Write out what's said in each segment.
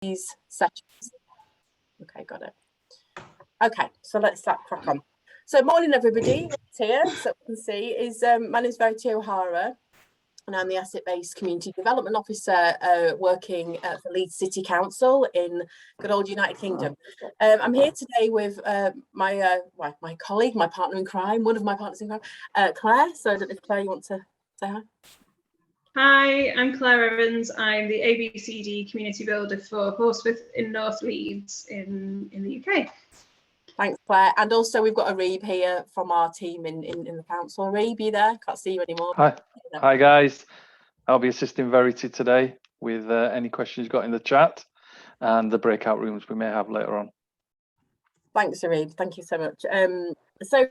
these sessions. Okay, got it. Okay, so let's start crack on. So morning everybody, here, so you can see is my name is Verity O'Hara, and I'm the Asset-Based Community Development Officer working at the Leeds City Council in good old United Kingdom. I'm here today with my colleague, my partner in crime, one of my partners in crime, Claire. So I don't know if Claire, you want to say hi? Hi, I'm Claire Evans. I'm the ABCD community builder for Horsforth in North Leeds in the UK. Thanks, Claire. And also we've got Areeb here from our team in the council. Areeb, you there? Can't see you anymore. Hi guys. I'll be assisting Verity today with any questions you've got in the chat and the breakout rooms we may have later on. Thanks, Areeb. Thank you so much. So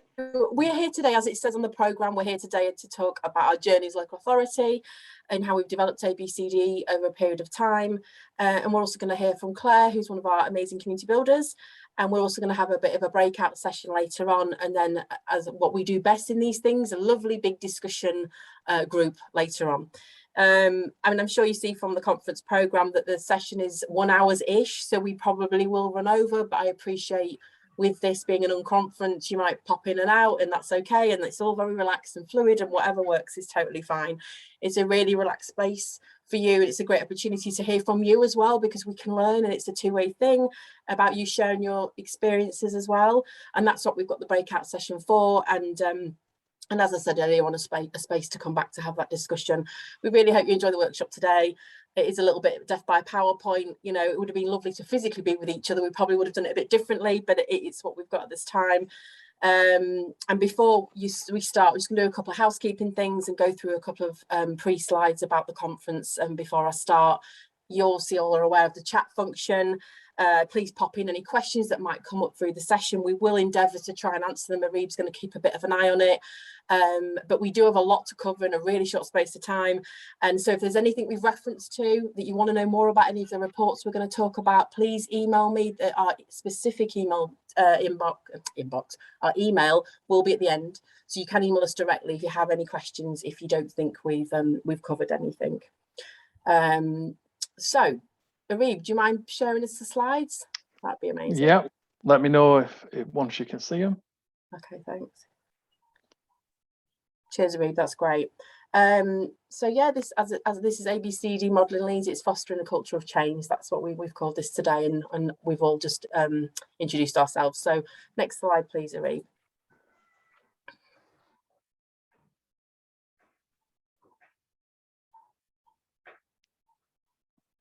we're here today, as it says on the programme, we're here today to talk about our journey as local authority and how we've developed ABCD over a period of time. And we're also going to hear from Claire, who's one of our amazing community builders. And we're also going to have a bit of a breakout session later on. And then, as what we do best in these things, a lovely big discussion group later on. I mean, I'm sure you see from the conference programme that the session is 1 hour-ish, so we probably will run over, but I appreciate with this being an unconference, you might pop in and out, and that's okay. And it's all very relaxed and fluid, and whatever works is totally fine. It's a really relaxed space for you. It's a great opportunity to hear from you as well, because we can learn, and it's a two-way thing about you sharing your experiences as well. And that's what we've got the breakout session for. And as I said earlier, on a space to come back to have that discussion. We really hope you enjoy the workshop today. It is a little bit death by PowerPoint. You know, it would have been lovely to physically be with each other. We probably would have done it a bit differently, but it's what we've got at this time. And before we start, we're just going to do a couple of housekeeping things and go through a couple of pre-slides about the conference. And before I start, you'll see all are aware of the chat function. Please pop in any questions that might come up through the session. We will endeavour to try and answer them. Areeb's going to keep a bit of an eye on it. But we do have a lot to cover in a really short space of time. And so if there's anything we've referenced to that you want to know more about any of the reports we're going to talk about, please email me. Our specific email our email will be at the end. So you can email us directly if you have any questions, if you don't think we've covered anything. So Areeb, do you mind sharing us the slides? That'd be amazing. Yeah, let me know if once you can see them. Okay, thanks. Cheers, Areeb, that's great. So yeah, this as this is ABCD modelling Leeds, it's fostering a culture of change. That's what we've called this today, and we've all just introduced ourselves. So next slide, please, Areeb.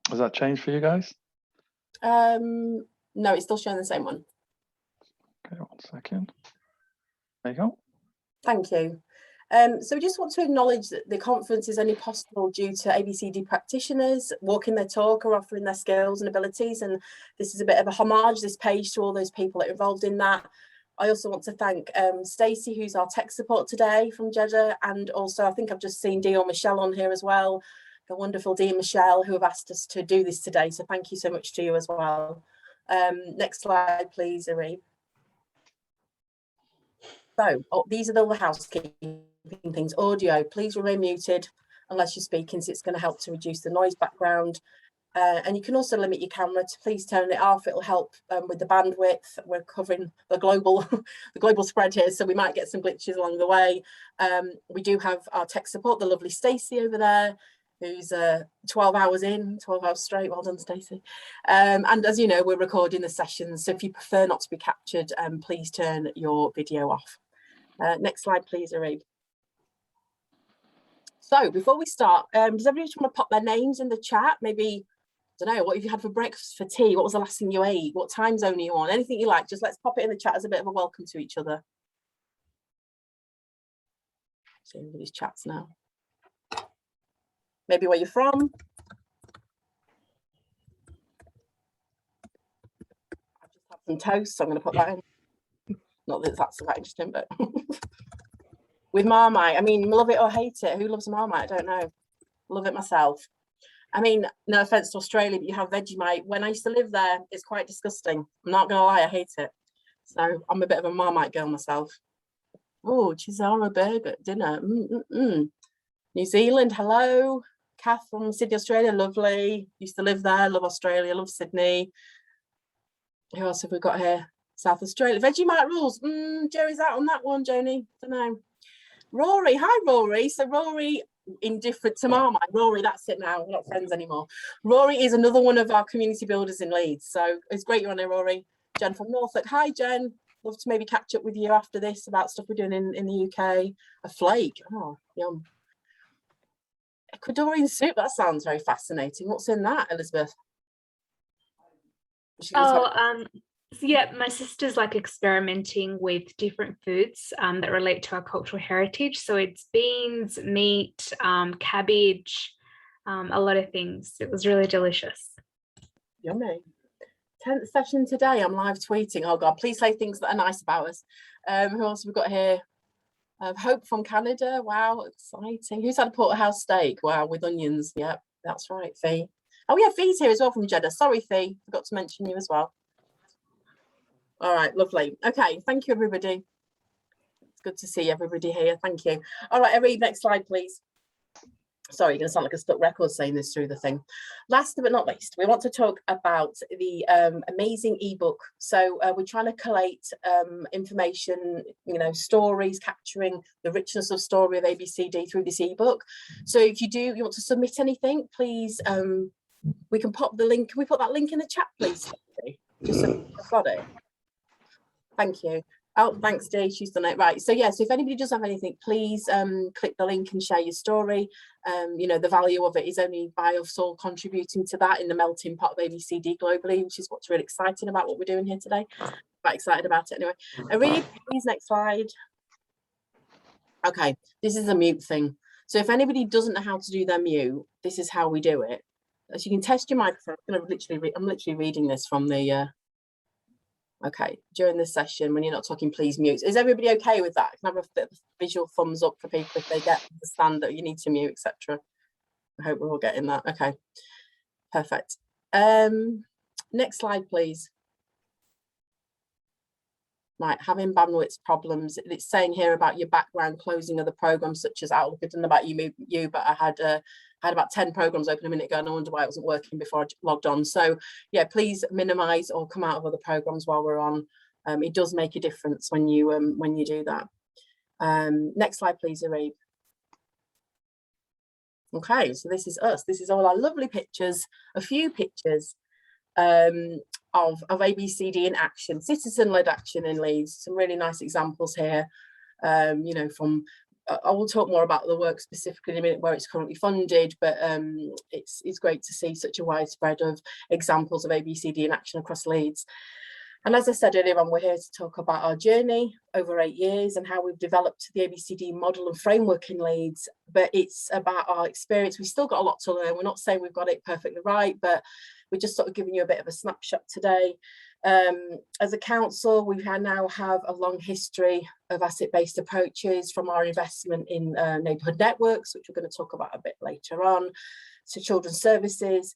Has that changed for you guys? No, it's still showing the same one. Okay, 1 second. There you go. Thank you. So we just want to acknowledge that the conference is only possible due to ABCD practitioners walking their talk or offering their skills and abilities. And this is a bit of a homage, this page, to all those people that are involved in that. I also want to thank Stacey, who's our tech support today from Jeddah. And also, I think I've just seen Dee or Michelle on here as well. The wonderful Dee and Michelle who have asked us to do this today. So thank you so much to you as well. Next slide, please, Areeb. So these are the housekeeping things. Audio, please remain muted unless you're speaking, so it's going to help to reduce the noise background. And you can also limit your camera to please turn it off. It'll help with the bandwidth. We're covering the global spread here, so we might get some glitches along the way. We do have our tech support, the lovely Stacey over there, who's 12 hours in, 12 hours straight. Well done, Stacey. And as you know, we're recording the sessions, so if you prefer not to be captured, please turn your video off. Next slide, please, Areeb. So before we start, does everybody just want to pop their names in the chat? Maybe, I don't know, what have you had for breakfast, for tea? What was the last thing you ate? What time zone are you on? Anything you like, just let's pop it in the chat as a bit of a welcome to each other. See everybody's chats now. Maybe where you're from. I've just had some toast, so I'm going to put that in. Not that that's that interesting, but with Marmite. I mean, love it or hate it. Who loves Marmite? I don't know. Love it myself. I mean, no offense to Australia, but you have Vegemite. When I used to live there, it's quite disgusting. I'm not going to lie, I hate it. So I'm a bit of a Marmite girl myself. Oh, Chisara burger dinner. New Zealand, hello. Kath from Sydney, Australia, lovely. Used to live there, love Australia, love Sydney. Who else have we got here? South Australia. Vegemite rules. Joey's out on that one, Joni. Don't know. Rory, hi Rory. So Rory, indifferent to Marmite. Rory, that's it now. We're not friends anymore. Rory is another one of our community builders in Leeds. So it's great you're on there, Rory. Jen from Norfolk. Hi, Jen. Love to maybe catch up with you after this about stuff we're doing in the UK. A flake. Oh, yum. Ecuadorian soup. That sounds very fascinating. What's in that, Elizabeth? So yeah, my sister's like experimenting with different foods that relate to our cultural heritage. So it's beans, meat, cabbage, a lot of things. It was really delicious. Yummy. 10th session today. I'm live tweeting. Oh God, please say things that are nice about us. Who else have we got here? Hope from Canada. Wow, exciting. Who's had a porterhouse steak? Wow, with onions. Yep, that's right, Fee. Oh yeah, Fee's here as well from Jeddah. Sorry, Fee, forgot to mention you as well. All right, lovely. Okay, thank you, everybody. It's good to see everybody here. Thank you. All right, Arib, next slide, please. Sorry, you're going to sound like a stuck record saying this through the thing. Last but not least, we want to talk about the amazing ebook. So we're trying to collate information, you know, stories, capturing the richness of story of ABCD through this ebook. So if you want to submit anything, please, we can pop the link. Can we put that link in the chat, please? Just so I've got it. Thank you. Oh, thanks, Dee. She's done it. Right. So, yeah, so if anybody does have anything, please click the link and share your story. You know, the value of it is only by us all contributing to that in the melting pot of ABCD globally, which is what's really exciting about what we're doing here today. Quite excited about it anyway. Arif, please, next slide. Okay, this is a mute thing. So if anybody doesn't know how to do their mute, this is how we do it. So you can test your microphone. I'm literally reading this from the... Okay, during this session, when you're not talking, please mute. Is everybody okay with that? Can I have a visual thumbs up for people if they understand that you need to mute, etc. I hope we're all getting that. Okay, perfect. Next slide, please. Right, having bandwidth problems. It's saying here about your background closing other programs such as Outlook. I don't know about you, but I had about 10 programs open a minute ago and I wonder why it wasn't working before I logged on. So yeah, please minimize or come out of other programs while we're on. It does make a difference when you do that. Next slide, please, Arib. Okay, so this is us. This is all our lovely pictures, a few pictures of ABCD in action, citizen-led action in Leeds. Some really nice examples here, you know, from, I will talk more about the work specifically in a minute where it's currently funded, but it's great to see such a widespread of examples of ABCD in action across Leeds. And as I said earlier on, we're here to talk about our journey over 8 years and how we've developed the ABCD model and framework in Leeds, but it's about our experience. We've still got a lot to learn. We're not saying we've got it perfectly right, but we're just sort of giving you a bit of a snapshot today. As a council, we now have a long history of asset-based approaches, from our investment in neighbourhood networks, which we're going to talk about a bit later on, to children's services,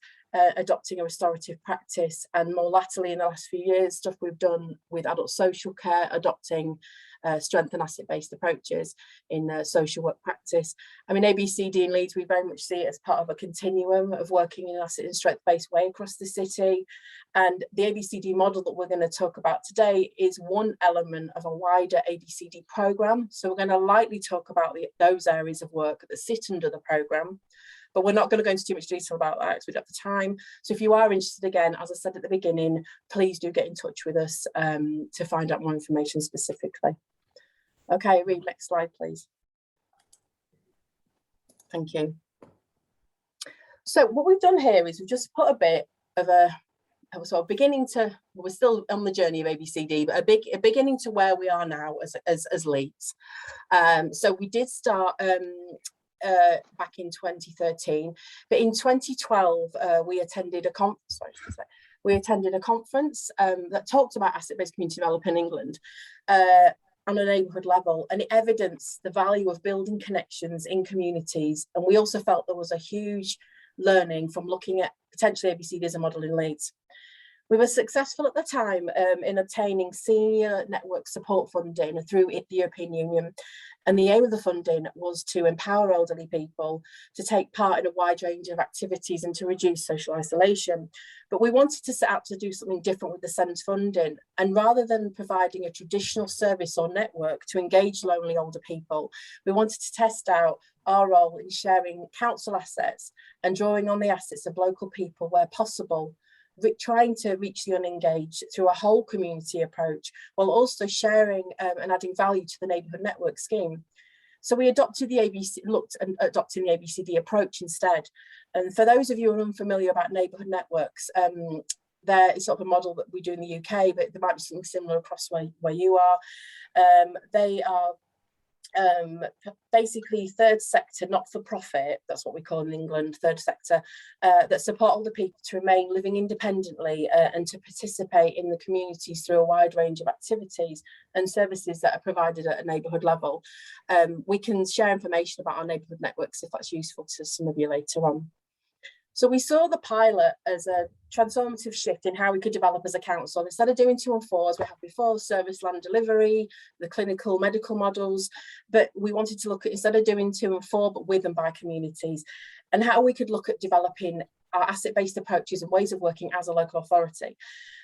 adopting a restorative practice, and more latterly in the last few years, stuff we've done with adult social care, adopting strength and asset-based approaches in social work practice. I mean, ABCD in Leeds, we very much see it as part of a continuum of working in an asset and strength-based way across the city. And the ABCD model that we're going to talk about today is one element of a wider ABCD programme. So we're going to lightly talk about those areas of work that sit under the programme, but we're not going to go into too much detail about that because we don't have the time. So if you are interested, again, as I said at the beginning, please do get in touch with us to find out more information specifically. Okay, Reid, next slide, please. Thank you. So what we've done here is we've just put a bit of a sort of beginning to, we're still on the journey of ABCD, but a beginning to where we are now as Leeds. So we did start back in 2013, but in 2012 we attended a conference. We attended a conference that talked about asset-based community development in England on a neighbourhood level, and it evidenced the value of building connections in communities. And we also felt there was a huge learning from looking at potentially ABCD as a model in Leeds. We were successful at the time in obtaining senior network support funding through the European Union. And the aim of the funding was to empower elderly people to take part in a wide range of activities and to reduce social isolation. But we wanted to set out to do something different with the centre's funding. And rather than providing a traditional service or network to engage lonely older people, we wanted to test out our role in sharing council assets and drawing on the assets of local people where possible, trying to reach the unengaged through a whole community approach, while also sharing and adding value to the neighbourhood network scheme. So we adopted looked at adopting the ABCD approach instead. And for those of you who are unfamiliar about neighbourhood networks, there is sort of a model that we do in the UK, but there might be something similar across where you are. They are basically third sector, not-for-profit, that's what we call in England, third sector, that support older people to remain living independently and to participate in the communities through a wide range of activities and services that are provided at a neighbourhood level. We can share information about our neighbourhood networks if that's useful to some of you later on. So we saw the pilot as a transformative shift in how we could develop as a council. Instead of doing 2 and 4 as we had before, service land delivery, the clinical medical models, but we wanted to look at, instead of doing 2 and 4, but with and by communities, and how we could look at developing our asset-based approaches and ways of working as a local authority.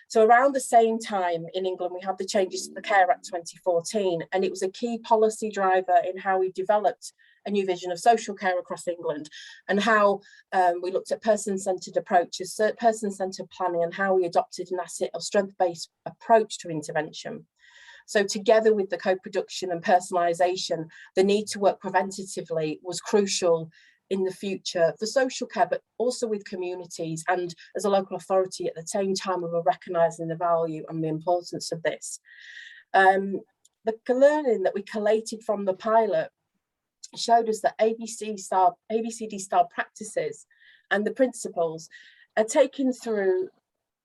So around the same time in England, we had the changes to the Care Act 2014, and it was a key policy driver in how we developed a new vision of social care across England, and how we looked at person-centred approaches, person-centred planning, and how we adopted an asset or strength-based approach to intervention. So together with the co-production and personalisation, the need to work preventatively was crucial in the future for social care, but also with communities. And as a local authority, at the same time, we were recognising the value and the importance of this. The learning that we collated from the pilot showed us that ABCD style practices and the principles are taken through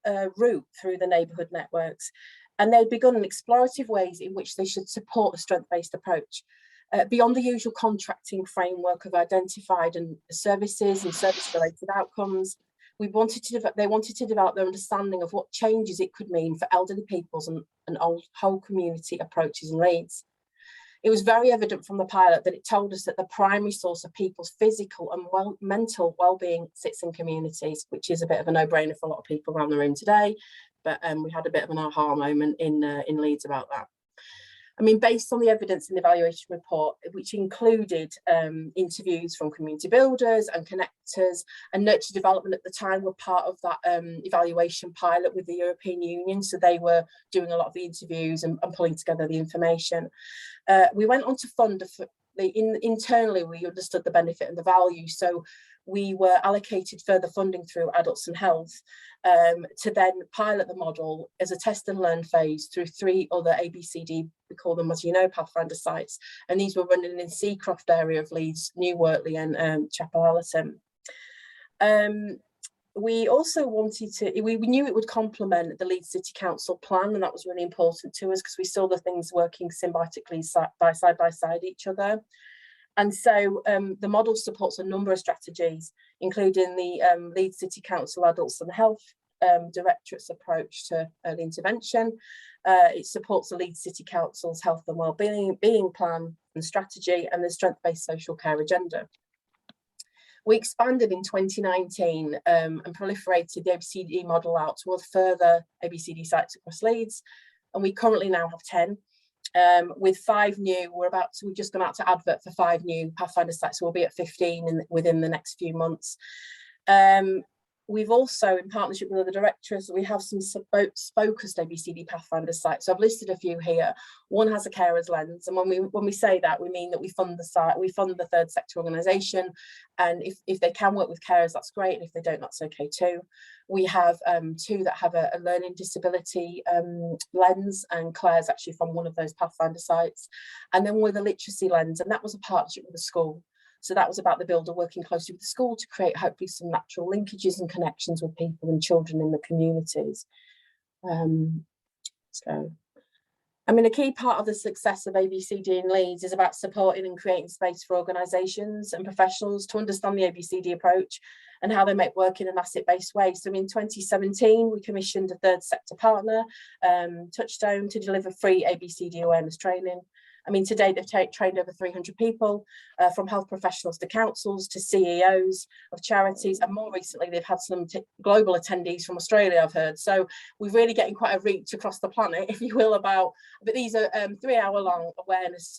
a route through the neighbourhood networks, and they'd begun in explorative ways in which they should support a strength-based approach. Beyond the usual contracting framework of identified and services and service-related outcomes, they wanted to develop their understanding of what changes it could mean for elderly peoples and whole community approaches and needs. It was very evident from the pilot that it told us that the primary source of people's physical and mental well-being sits in communities, which is a bit of a no-brainer for a lot of people around the room today. But we had a bit of an aha moment in Leeds about that. I mean, based on the evidence in the evaluation report, which included interviews from community builders and connectors, and nurture development at the time were part of that evaluation pilot with the European Union. So they were doing a lot of the interviews and pulling together the information. We went on to fund, internally we understood the benefit and the value. So we were allocated further funding through Adults and Health to then pilot the model as a test and learn phase through 3 other ABCD, we call them, as you know, Pathfinder sites. And these were running in Seacroft area of Leeds, New Wortley and Chapel Allerton. We also wanted to, we knew it would complement the Leeds City Council plan, and that was really important to us because we saw the things working symbiotically side by side each other. And so the model supports a number of strategies, including the Leeds City Council Adults and Health Directorate's approach to early intervention. It supports the Leeds City Council's health and wellbeing plan and strategy, and the strength-based social care agenda. We expanded in 2019 and proliferated the ABCD model out towards further ABCD sites across Leeds, and we currently now have 10. With 5 new, we've just gone out to advert for 5 new Pathfinder sites, so we'll be at 15 within the next few months. We've also, in partnership with other directorates, we have some focused ABCD Pathfinder sites. So I've listed a few here. One has a carer's lens, and when we say that, we mean that we fund the site, we fund the third sector organisation, and if they can work with carers, that's great, and if they don't, that's okay too. We have 2 that have a learning disability lens, and Claire's actually from one of those Pathfinder sites, and then with a literacy lens, and that was a partnership with the school. So that was about the builder working closely with the school to create hopefully some natural linkages and connections with people and children in the communities. So, I mean, a key part of the success of ABCD in Leeds is about supporting and creating space for organisations and professionals to understand the ABCD approach and how they make work in an asset-based way. So in 2017, we commissioned a third sector partner, Touchstone, to deliver free ABCD awareness training. I mean, today they've trained over 300 people, from health professionals to councils to CEOs of charities, and more recently they've had some global attendees from Australia, I've heard. So we're really getting quite a reach across the planet, if you will, but these are 3-hour-long awareness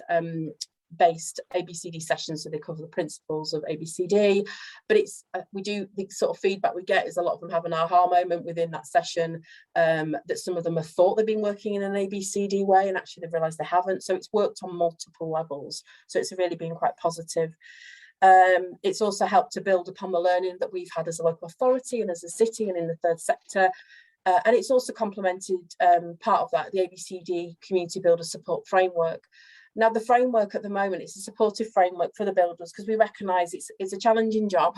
based ABCD sessions, so they cover the principles of ABCD. But it's the sort of feedback we get is a lot of them have an aha moment within that session, that some of them have thought they've been working in an ABCD way and actually they've realised they haven't. So it's worked on multiple levels, so it's really been quite positive. It's also helped to build upon the learning that we've had as a local authority and as a city and in the third sector. And it's also complemented part of that, the ABCD Community Builder Support Framework. Now, the framework at the moment is a supportive framework for the builders, because we recognise it's a challenging job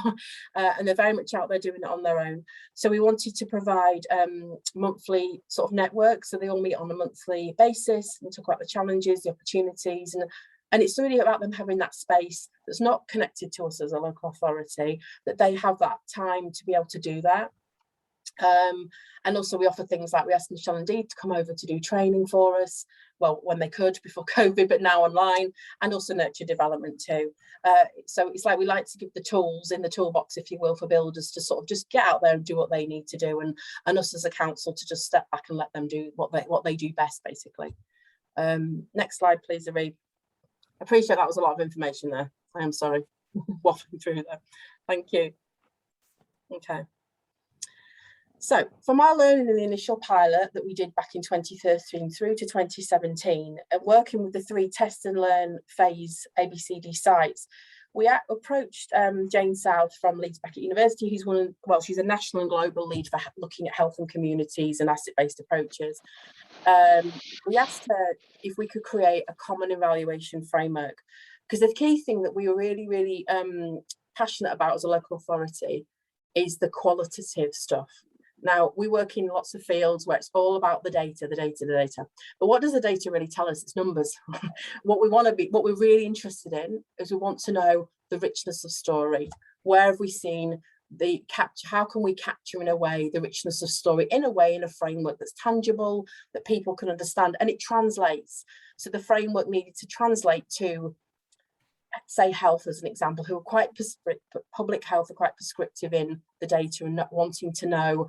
and they're very much out there doing it on their own. So we wanted to provide monthly sort of networks, so they all meet on a monthly basis and talk about the challenges, the opportunities, and it's really about them having that space that's not connected to us as a local authority, that they have that time to be able to do that. And also we offer things like we asked Michelle and Dee to come over to do training for us, well, when they could before COVID, but now online, and also nurture development too. So it's like we like to give the tools in the toolbox, if you will, for builders to sort of just get out there and do what they need to do, and us as a council to just step back and let them do what they do best, basically. Next slide, please, Arib. I appreciate that was a lot of information there. I am sorry, waffling through there. Thank you. Okay. So from our learning in the initial pilot that we did back in 2013 through to 2017, and working with the 3 test and learn phase ABCD sites, we approached Jane South from Leeds Beckett University, who's she's a national and global lead for looking at health and communities and asset-based approaches. We asked her if we could create a common evaluation framework, because the key thing that we were really, really passionate about as a local authority is the qualitative stuff. Now, we work in lots of fields where it's all about the data. But what does the data really tell us? It's numbers. What we're really interested in is we want to know the richness of story. Where have we seen the capture? How can we capture in a way the richness of story in a framework that's tangible, that people can understand, and it translates. So the framework needed to translate to, say, health as an example, who are quite public health are quite prescriptive in the data and not wanting to know,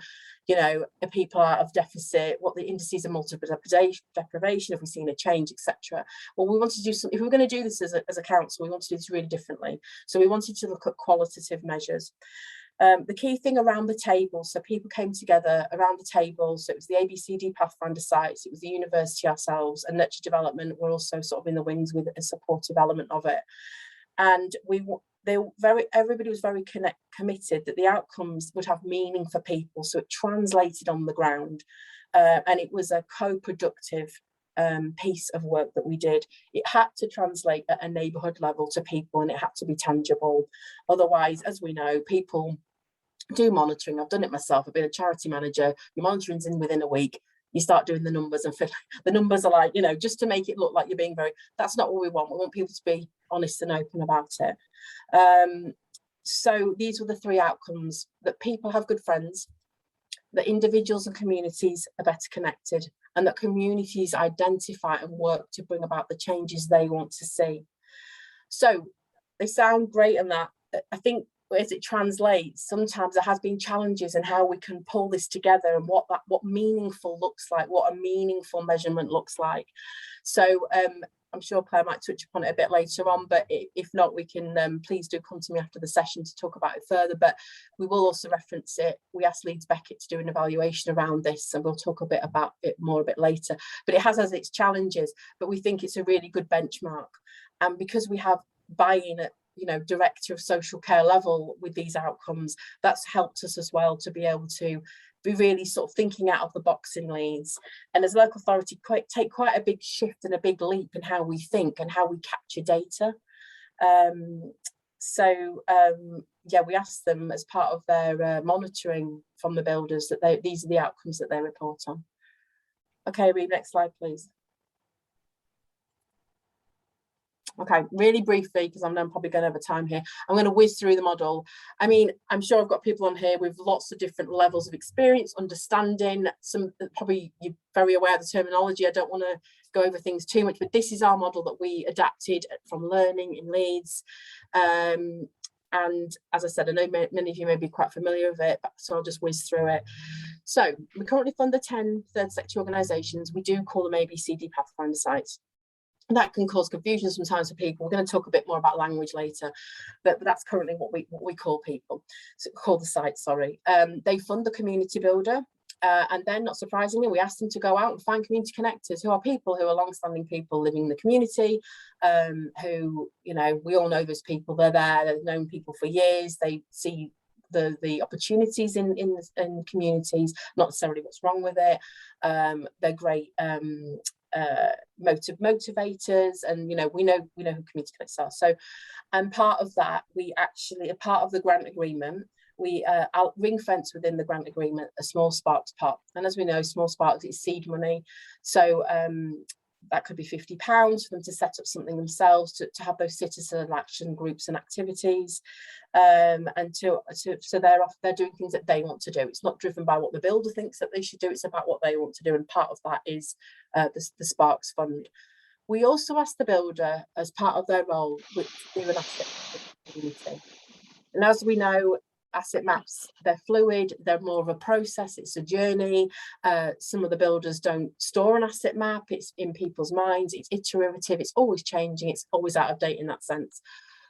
are people out of deficit, what the indices of multiple deprivation, have we seen a change, etc. Well, we wanted to do something. If we were going to do this as a council, we wanted to do this really differently. So we wanted to look at qualitative measures. The key thing around the table, so people came together around the table, so it was the ABCD Pathfinder sites, it was the university ourselves, and nurture development were also sort of in the wings with a supportive element of it. And everybody was very committed that the outcomes would have meaning for people, so it translated on the ground, and it was a co-productive piece of work that we did. It had to translate at a neighbourhood level to people, and it had to be tangible. Otherwise, as we know, people do monitoring. I've done it myself. I've been a charity manager. Your monitoring's in within a week. You start doing the numbers and feel like the numbers are like, just to make it look like you're being that's not what we want. We want people to be honest and open about it. So these were the 3 outcomes: that people have good friends, that individuals and communities are better connected, and that communities identify and work to bring about the changes they want to see. So they sound great, and that, I think, as it translates, sometimes there has been challenges in how we can pull this together and what meaningful looks like, what a meaningful measurement looks like. So I'm sure Claire might touch upon it a bit later on, but if not, we can please do come to me after the session to talk about it further. But we will also reference it. We asked Leeds Beckett to do an evaluation around this, and we'll talk a bit about it more a bit later. But it has its challenges, but we think it's a really good benchmark. And because we have buy-in at director of social care level with these outcomes, that's helped us as well to be able to be really sort of thinking out of the box in Leeds, and as a local authority take quite a big shift and a big leap in how we think and how we capture data. Yeah, we asked them as part of their monitoring from the builders that these are the outcomes that they report on. Okay, Reed, next slide, please. Okay, really briefly, because I'm probably going over time here, I'm going to whiz through the model. I mean, I'm sure I've got people on here with lots of different levels of experience, understanding. Some probably you're very aware of the terminology. I don't want to go over things too much, but this is our model that we adapted from learning in Leeds. And as I said, I know many of you may be quite familiar with it, so I'll just whiz through it. So we currently fund the 10 third sector organisations. We do call them ABCD Pathfinder sites. That can cause confusion sometimes for people. We're going to talk a bit more about language later, but that's currently what we call people, so call the site, sorry. They fund the community builder, and then, not surprisingly, we asked them to go out and find community connectors, who are people who are long-standing people living in the community, who, you know, we all know those people. They're there, they've known people for years, they see the opportunities in communities, not necessarily what's wrong with it. They're great motivators, and you know, we know who community connectors are. So, and part of that, we actually, a part of the grant agreement, we ring fence within the grant agreement a small sparks pot, and as we know, small sparks is seed money, so that could be £50 for them to set up something themselves, to have those citizen action groups and activities, and so they're doing things that they want to do. It's not driven by what the builder thinks that they should do, it's about what they want to do, and part of that is the Sparks Fund. We also asked the builder, as part of their role, to do an asset community. And as we know, asset maps, they're fluid, they're more of a process, it's a journey. Some of the builders don't store an asset map, it's in people's minds, it's iterative, it's always changing, it's always out of date in that sense.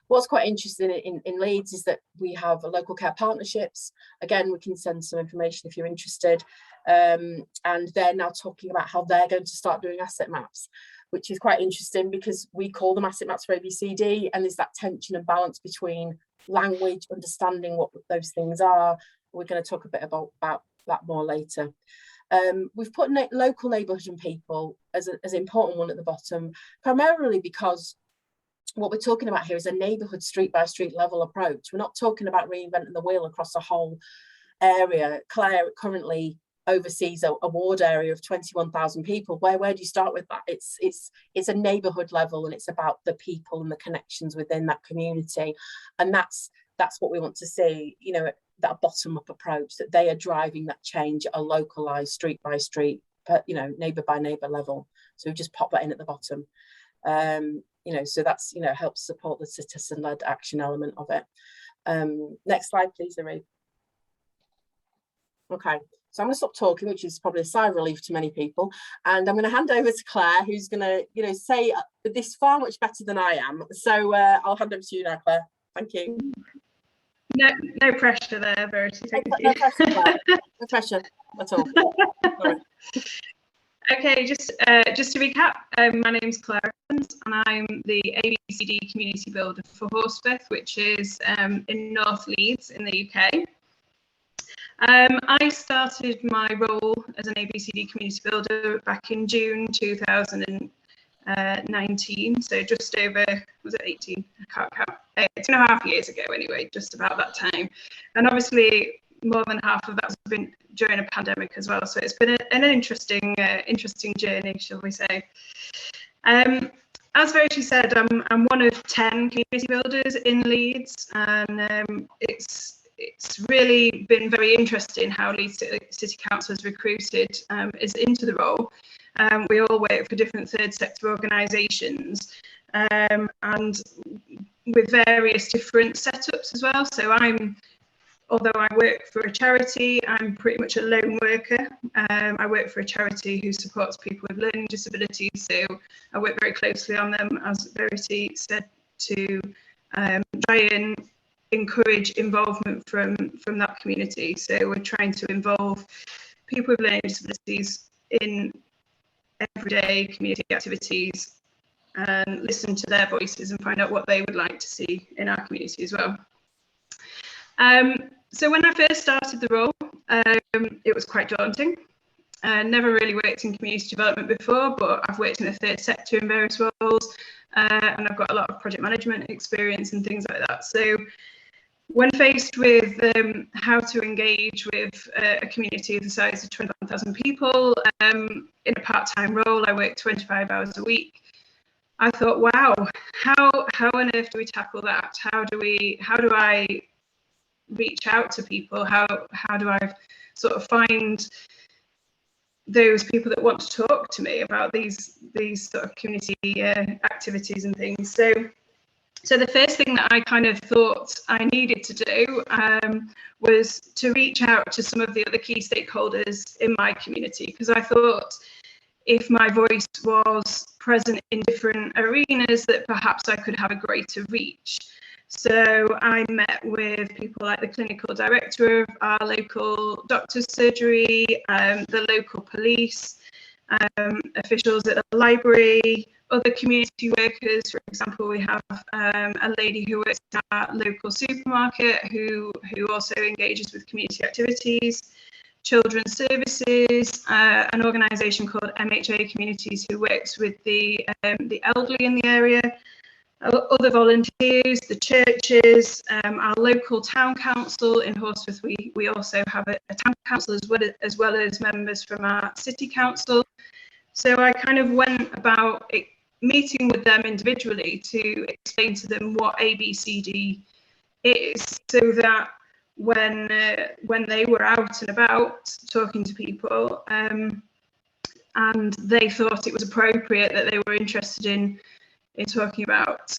What's quite interesting in Leeds is that we have local care partnerships. Again, we can send some information if you're interested. And they're now talking about how they're going to start doing asset maps, which is quite interesting because we call them asset maps for ABCD, and there's that tension and balance between language, understanding what those things are. We're going to talk a bit about that more later. We've put local neighbourhood and people as an important one at the bottom, primarily because what we're talking about here is a neighbourhood street by street level approach. We're not talking about reinventing the wheel across a whole area. Claire currently oversees a ward area of 21,000 people. Where do you start with that? It's a neighbourhood level, and it's about the people and the connections within that community, and that's what we want to see. You know, that bottom up approach, that they are driving that change at a localized street by street, you know, neighbour by neighbour level. So we just pop that in at the bottom. You know, so that's, you know, helps support the citizen-led action element of it. Next slide, please, Ari. Okay, so I'm going to stop talking, which is probably a sigh of relief to many people, and I'm going to hand over to Claire, who's going to, you know, say this far much better than I am. So I'll hand over to you now, Claire. Thank you. No pressure there, Verity. Thank you. No pressure, Claire. No pressure at all. Sorry. Okay, just to recap, my name's Claire Evans, and I'm the ABCD community builder for Horsforth, which is in North Leeds in the UK. I started my role as an ABCD community builder back in June 2019, so just over, was it 18? I can't count. 2.5 years ago anyway, just about that time. And obviously more than half of that's been during a pandemic as well, so it's been an interesting journey, shall we say. As Verity said, I'm one of 10 community builders in Leeds, and it's really been very interesting how Leeds City Council has recruited us into the role. We all work for different third sector organisations, and with various different setups as well. So although I work for a charity, I'm pretty much a lone worker. I work for a charity who supports people with learning disabilities, so I work very closely on them, as Verity said, to try and encourage involvement from that community. So we're trying to involve people with learning disabilities in everyday community activities and listen to their voices and find out what they would like to see in our community as well. So when I first started the role, it was quite daunting. Never really worked in community development before, but I've worked in the third sector in various roles, and I've got a lot of project management experience and things like that. So when faced with how to engage with a community of the size of 21,000 people in a part-time role, I work 25 hours a week. I thought, wow, how on earth do we tackle that? How do I reach out to people? How do I sort of find those people that want to talk to me about these sort of community activities and things? So the first thing that I kind of thought I needed to do was to reach out to some of the other key stakeholders in my community, because I thought if my voice was present in different arenas, that perhaps I could have a greater reach. So I met with people like the clinical director of our local doctor's surgery, the local police, officials at the library, other community workers. For example, we have a lady who works at our local supermarket who also engages with community activities, children's services, an organisation called MHA Communities who works with the elderly in the area, other volunteers, the churches, our local town council in Horsforth. We also have a town council as well as members from our city council. So I kind of went about meeting with them individually to explain to them what ABCD is, so that when they were out and about talking to people, and they thought it was appropriate, that they were interested in talking about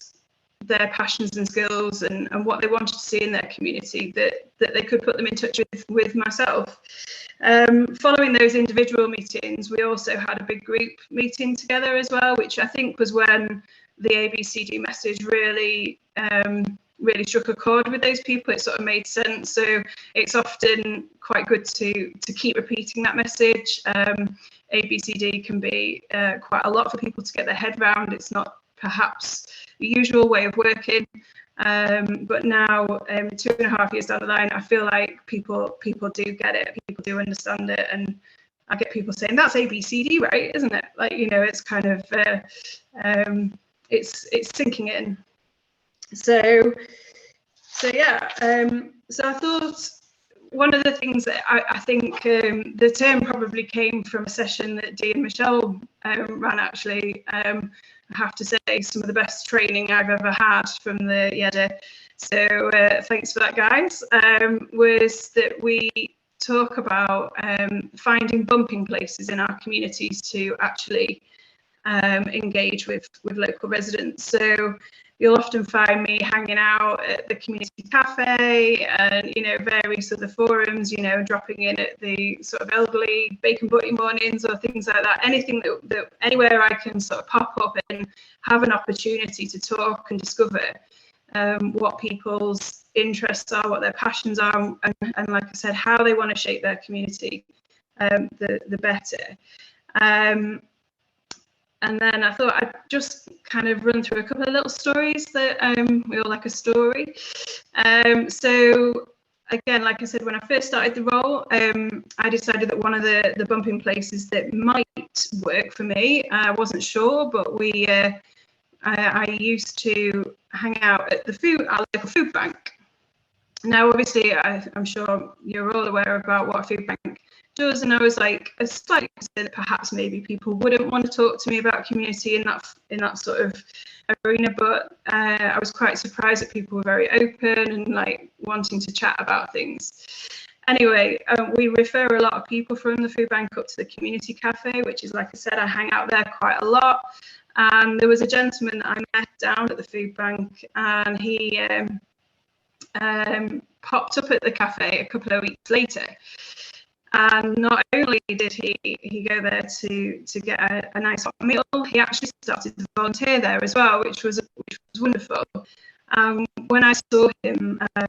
their passions and skills and what they wanted to see in their community, that they could put them in touch with myself. Following those individual meetings, we also had a big group meeting together as well, which I think was when the ABCD message really struck a chord with those people. It sort of made sense. So it's often quite good to keep repeating that message. ABCD can be quite a lot for people to get their head around. It's not perhaps the usual way of working, but now 2.5 years down the line, I feel like people do get it, people do understand it, and I get people saying, that's ABCD, right, isn't it? Like, you know, it's kind of it's sinking in. So yeah, so I thought one of the things that I think the term probably came from a session that Dee and Michelle ran, actually. I have to say, some of the best training I've ever had from the YEDA. So thanks for that, guys. Was that we talk about finding bumping places in our communities to actually engage with local residents. So you'll often find me hanging out at the community cafe and, you know, various other forums, you know, dropping in at the sort of elderly bacon butty mornings or things like that. Anything that anywhere I can sort of pop up and have an opportunity to talk and discover what people's interests are, what their passions are, and like I said, how they want to shape their community, the better. And then I thought I'd just kind of run through a couple of little stories that we all like a story. So again, like I said, when I first started the role, I decided that one of the bumping places that might work for me, I wasn't sure, but I used to hang out at our local food bank. Now, obviously, I'm sure you're all aware about what a food bank does, and I was like, slightly concerned that perhaps maybe people wouldn't want to talk to me about community in that sort of arena, but I was quite surprised that people were very open and like wanting to chat about things. Anyway, we refer a lot of people from the food bank up to the community cafe, which is, like I said, I hang out there quite a lot. And there was a gentleman that I met down at the food bank, and he popped up at the cafe a couple of weeks later. And not only did he go there to get a nice hot meal, he actually started to volunteer there as well, which was wonderful. When I saw him a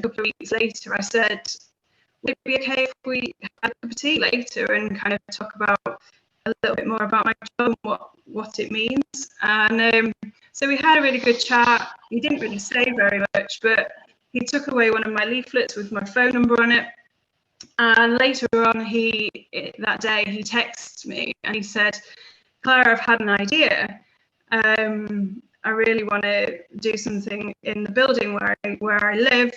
couple of weeks later, I said, would it be okay if we had a cup of tea later and kind of talk about a little bit more about my job and what it means? And so we had a really good chat. He didn't really say very much, but he took away one of my leaflets with my phone number on it. And later on, that day, he texted me and he said, Claire, I've had an idea. I really want to do something in the building where I live.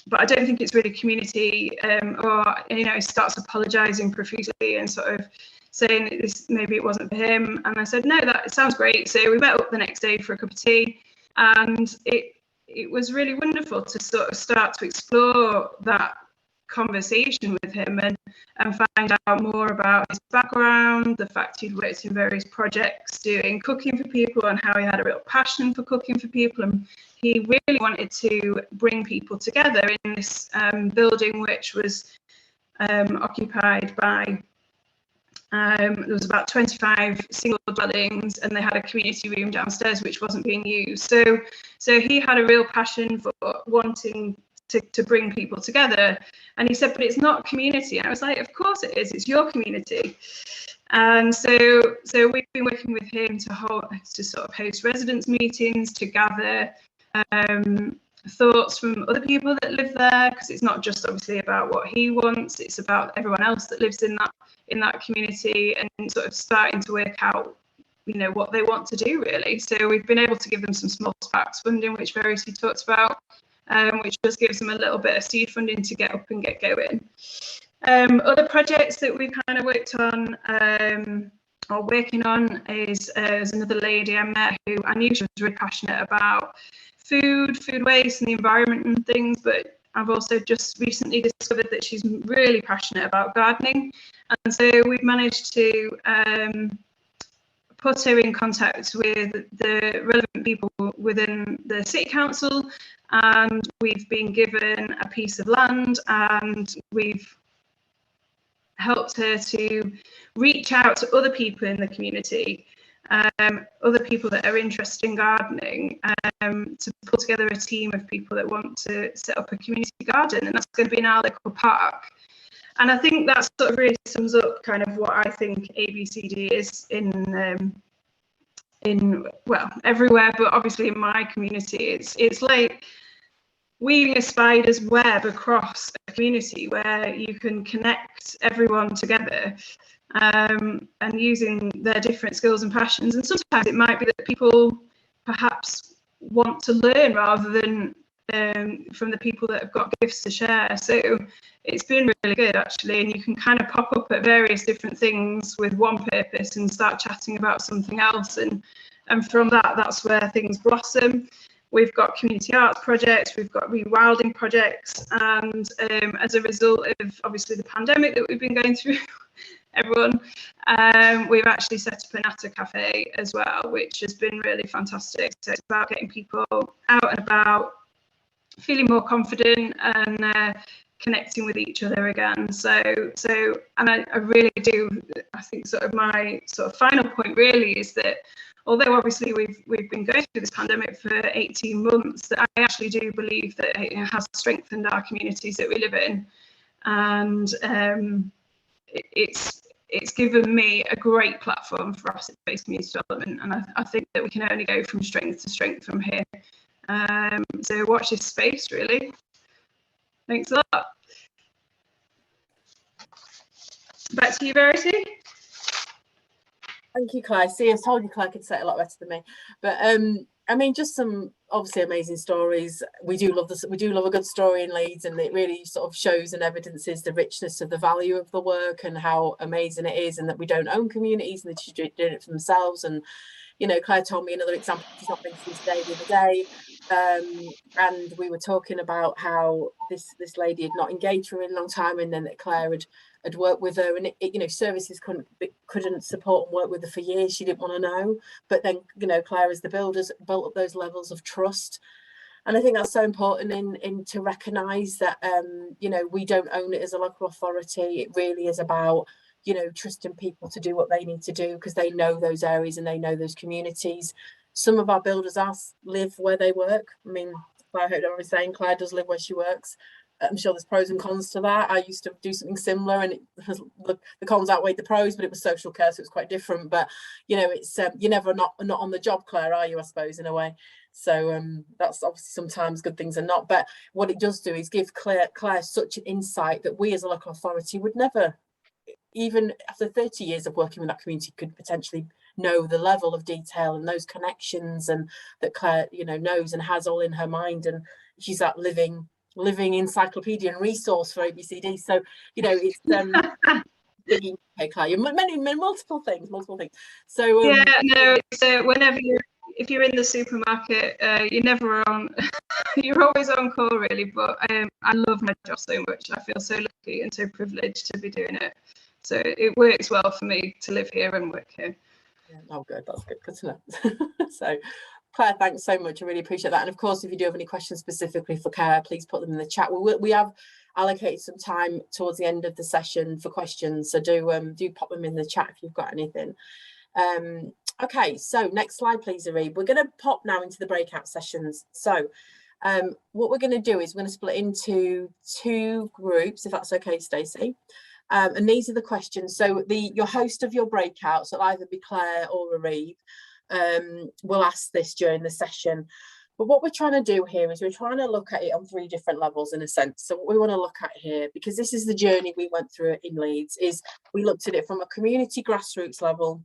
but I don't think it's really community, or, you know, he starts apologising profusely and sort of saying that this, maybe it wasn't for him. And I said, no, that sounds great. So we met up the next day for a cup of tea, and it was really wonderful to sort of start to explore that conversation with him and find out more about his background, the fact he'd worked in various projects doing cooking for people, and how he had a real passion for cooking for people, and he really wanted to bring people together in this building, which was occupied by there was about 25 single dwellings, and they had a community room downstairs which wasn't being used. So he had a real passion for wanting to bring people together. And he said, but it's not community. And I was like, of course it is, it's your community. And so we've been working with him to sort of host residents meetings, to gather thoughts from other people that live there, because it's not just obviously about what he wants, it's about everyone else that lives in that community, and sort of starting to work out, you know, what they want to do really. So we've been able to give them some small sparks funding, which Verity talked about, which just gives them a little bit of seed funding to get up and get going. Other projects that we've kind of worked on or working on is there's another lady I met who I knew she was really passionate about food waste and the environment and things, but I've also just recently discovered that she's really passionate about gardening. And so we've managed to put her in contact with the relevant people within the City Council, and we've been given a piece of land, and we've helped her to reach out to other people in the community, other people that are interested in gardening, to put together a team of people that want to set up a community garden, and that's going to be in our local park. And I think that sort of really sums up kind of what I think ABCD is in well, everywhere, but obviously in my community, it's like weaving a spider's web across a community where you can connect everyone together, and using their different skills and passions. And sometimes it might be that people perhaps want to learn rather than from the people that have got gifts to share. So it's been really good actually, and you can kind of pop up at various different things with one purpose and start chatting about something else, and from that's where things blossom. We've got community arts projects, we've got rewilding projects, and as a result of obviously the pandemic that we've been going through, everyone, we've actually set up a natter cafe as well, which has been really fantastic. So it's about getting people out and about, feeling more confident, and connecting with each other again. So and I really do, I think sort of my sort of final point really is that although obviously we've been going through this pandemic for 18 months, that I actually do believe that it has strengthened our communities that we live in, and it's given me a great platform for asset-based community development, and I think that we can only go from strength to strength from here. So watch this space really. Thanks a lot. Back to you, Verity. Thank you, Claire. See, I told you Claire could say it a lot better than me. But I mean, just some obviously amazing stories. We do love this. We do love a good story in Leeds, and it really sort of shows and evidences the richness of the value of the work and how amazing it is, and that we don't own communities and that she's doing it for themselves. And you know, Claire told me another example. She's not been to this day the other day, and we were talking about how this lady had not engaged for a really long time, and then that Claire had worked with her, and it, you know, services couldn't support and work with her for years. She didn't want to know, but then, you know, Claire as the builders built up those levels of trust, and I think that's so important in to recognise that you know, we don't own it as a local authority. It really is about, you know, trusting people to do what they need to do because they know those areas and they know those communities. Some of our builders live where they work. I mean, I hope I was saying Claire does live where she works. I'm sure there's pros and cons to that. I used to do something similar, and the cons outweighed the pros, but it was social care, so it's quite different. But you know, it's you're never not on the job, Claire, are you? I suppose in a way. So that's obviously sometimes good things are not. But what it does do is give Claire such an insight that we as a local authority would never, even after 30 years of working with that community, could potentially know the level of detail and those connections, and that Claire, you know, knows and has all in her mind. And she's that living living encyclopedia and resource for ABCD. So, you know, it's big. Okay, Claire, many multiple things. So yeah, no, it's whenever if you're in the supermarket, you're never on. You're always on call, really. But I love my job so much. I feel so lucky and so privileged to be doing it. So it works well for me to live here and work here. Yeah, oh, good. That's good. Good to know. So, Claire, thanks so much. I really appreciate that. And of course, if you do have any questions specifically for Claire, please put them in the chat. We have allocated some time towards the end of the session for questions, so do pop them in the chat if you've got anything. Okay, so next slide, please, Arib. We're going to pop now into the breakout sessions. So what we're going to do is we're going to split into 2 groups, if that's okay, Stacey. And these are the questions. So your host of your breakout, so it'll either be Claire or Arib, will ask this during the session. But what we're trying to do here is we're trying to look at it on 3 different levels, in a sense. So what we want to look at here, because this is the journey we went through in Leeds, is we looked at it from a community grassroots level,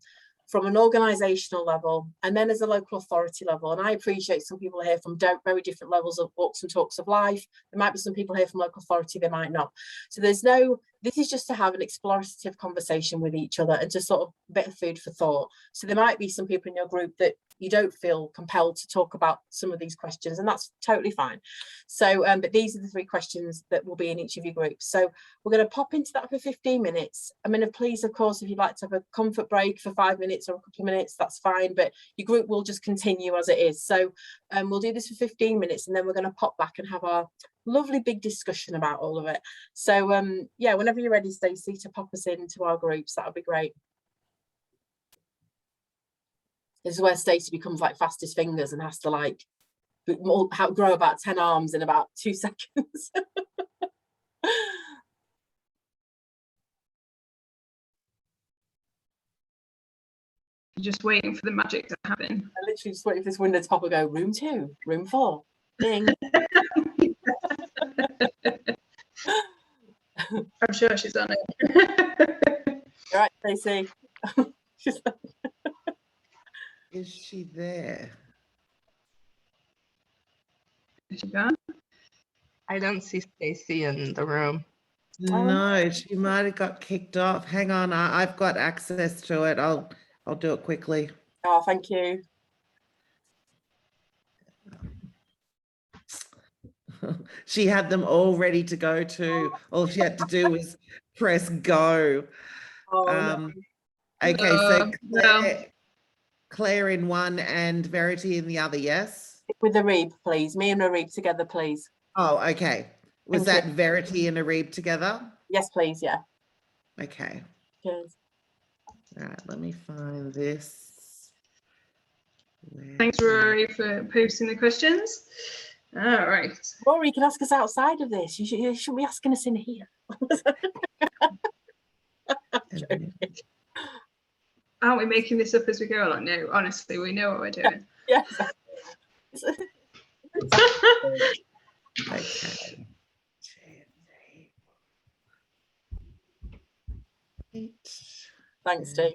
from an organisational level, and then as a local authority level. And I appreciate some people are here from very different levels of walks and talks of life. There might be some people here from local authority, they might not. So this is just to have an explorative conversation with each other and just sort of a bit of food for thought. So there might be some people in your group that you don't feel compelled to talk about some of these questions, and that's totally fine. So but these are the 3 questions that will be in each of your groups. So we're going to pop into that for 15 minutes. I mean, please, of course, if you'd like to have a comfort break for 5 minutes or a couple of minutes, that's fine, but your group will just continue as it is. So we'll do this for 15 minutes, and then we're going to pop back and have our lovely big discussion about all of it. So yeah, whenever you're ready, Stacey, to pop us into our groups, that would be great. This is where Stacey becomes like fastest fingers and has to like grow about 10 arms in about 2 seconds. Just waiting for the magic to happen. I literally just waiting for this window to pop and go, room 2, room 4, ding. I'm sure she's on it. All right, Stacey. Is she there? Is she gone? I don't see Stacey in the room. No, she might have got kicked off. Hang on, I've got access to it. I'll do it quickly. Oh, thank you. She had them all ready to go to. All she had to do was press go. Oh, no. Okay, so No. Claire in one and Verity in the other, yes? With Arib, please. Me and Arib together, please. Oh, okay. Was Thank that Verity and Arib together? Yes, please, yeah. Okay. Cheers. All right, let me find this. Thanks, Rory, for posting the questions. All right. Rory, you can ask us outside of this. You shouldn't be asking us in here. Aren't we making this up as we go along? No, honestly, we know what we're doing. Yes. Okay. Thanks, Steve.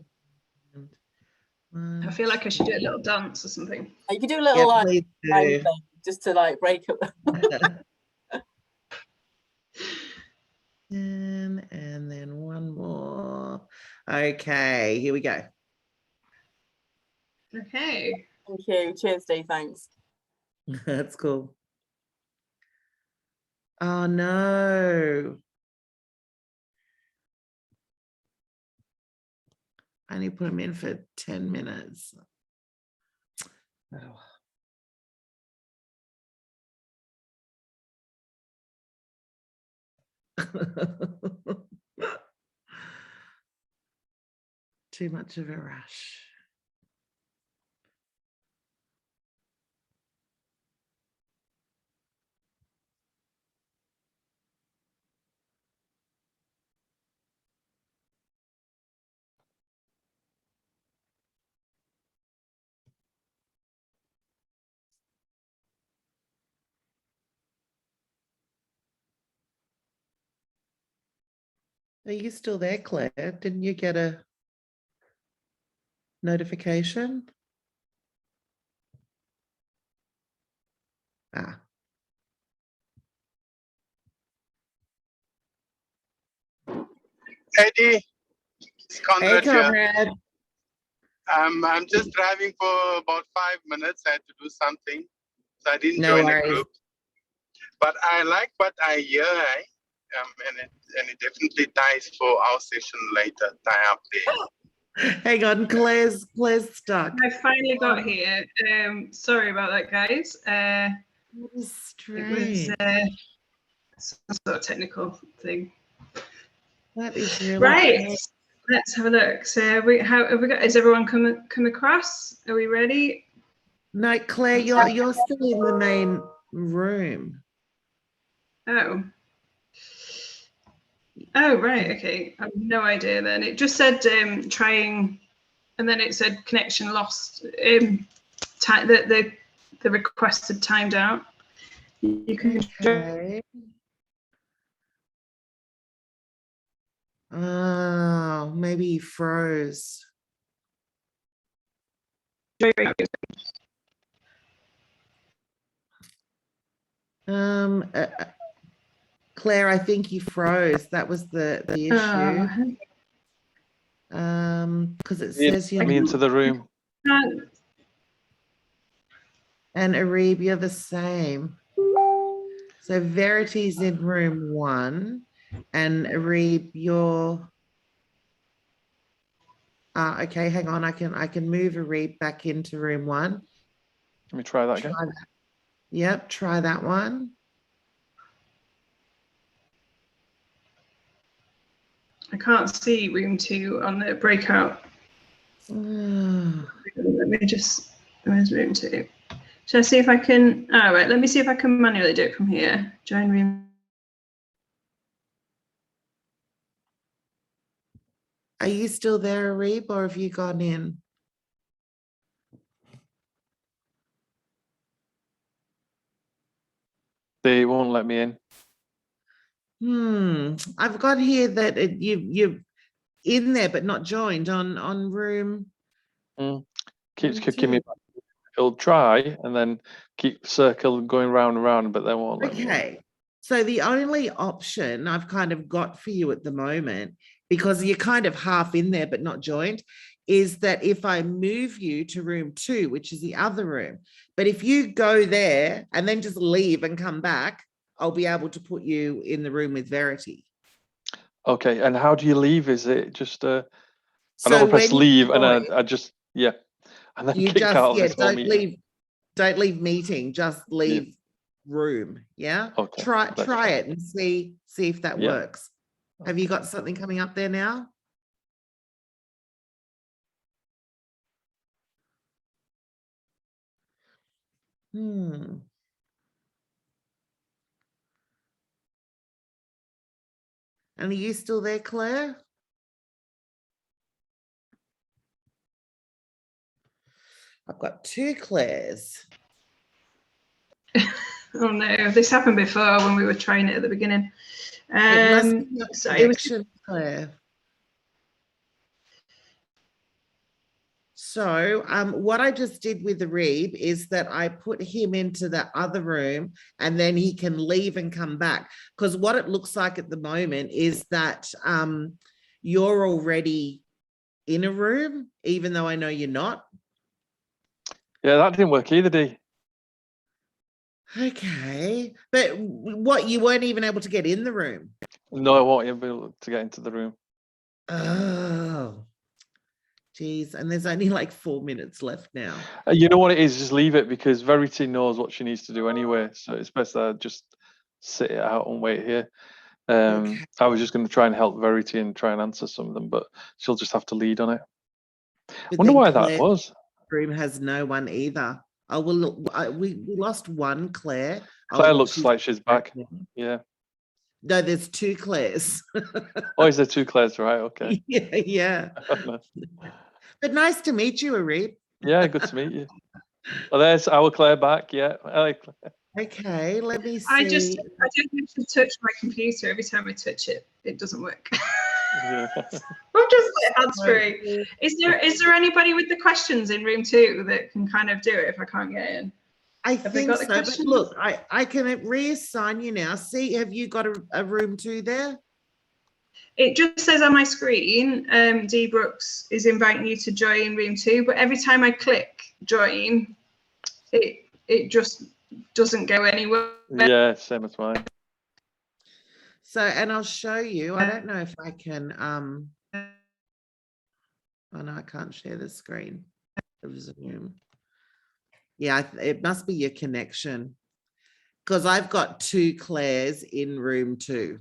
I feel like I should do a little dance or something. You could do a little please do. thing just to like break up. And then one more. Okay, here we go. Okay. Thank you. Cheers, Steve. Thanks. That's cool. Oh no. I only put them in for 10 minutes. Oh. Too much of a rush. Are you still there, Claire? Didn't you get a notification? Ah. Eddie, it's Hey, Conrad here. comrade. I'm just driving for about 5 minutes. I had to do something, so I didn't No join the worries. group. But I like what I hear, and it definitely ties for our session later. Tie up there. Hang on, Claire's stuck. I finally got here. Sorry about that, guys. That is It was strange. some sort of technical thing. That is really Right. strange. Let's have a look. So have we got? Is everyone come across? Are we ready? No, Claire, you're still in the main room. Oh. Oh, right. Okay. I have no idea then. It just said trying, and then it said connection lost. The request had timed out. You can Okay. Oh, maybe he froze. Claire, I think you froze. That was the issue. Because it says you're Me into the room. and Arib, you're the same. So Verity's in room 1, and Arib, you're. Okay, hang on. I can move Arib back into room 1. Let me try that again. Try that. Yep, try that one. I can't see room 2 on the breakout. Let me just, where's room 2? Shall I see if I can, right, let me see if I can manually do it from here. Join room. Are you still there, Arib, or have you gone in? They won't let me in. I've got here that you're in there but not joined on room. Keeps kicking me back. It'll try and then keep circle going round and round, but they won't let me in. Okay, so the only option I've kind of got for you at the moment, because you're kind of half in there but not joined, is that if I move you to room 2, which is the other room, but if you go there and then just leave and come back, I'll be able to put you in the room with Verity. Okay, and how do you leave? Is it just I So don't want to press when you leave and join, I just, yeah, and then you kick just, out of yeah, this whole meeting. don't leave meeting, just leave room. Yeah. Okay, Try fine. it and see if that Yeah. works. Have you got something coming up there now? And are you still there, Claire? I've got 2 Claires. Oh no, this happened before when we were trying it at the beginning. It must be your So it was connection, Claire. So what I just did with Arib is that I put him into the other room and then he can leave and come back. Because what it looks like at the moment is that you're already in a room, even though I know you're not. Yeah, that didn't work either, Dee. Okay, but what, you weren't even able to get in the room? No, I won't be able to get into the room. Oh, geez, and there's only like 4 minutes left now. You know what it is, just leave it, because Verity knows what she needs to do anyway, so it's best that I just sit it out and wait here. Okay. I was just going to try and help Verity and try and answer some of them, but she'll just have to lead on it. But Wonder then why that Claire's was. room has no one either. We lost one Claire. Claire look, looks like she's back. Yeah. No, there's 2 Claires. Oh, is there 2 Claires? Right. Okay. Yeah. But nice to meet you, Arib. Yeah, good to meet you. Well, there's our Claire back. Yeah. Hi, Claire. Okay, let me see. I don't need to touch my computer. Every time I touch it, it doesn't work. Yeah. I'm just like hands free. Is there anybody with the questions in room 2 that can kind of do it if I can't get in? I think so, but look, I can reassign you now. See, have you got a room 2 there? It just says on my screen, D Brooks is inviting you to join room 2, but every time I click join, it just doesn't go anywhere. Yeah, same as mine. So, and I'll show you. I don't know if I can. Oh no, I can't share the screen of Zoom. Yeah, it must be your connection, because I've got 2 Claires in room 2,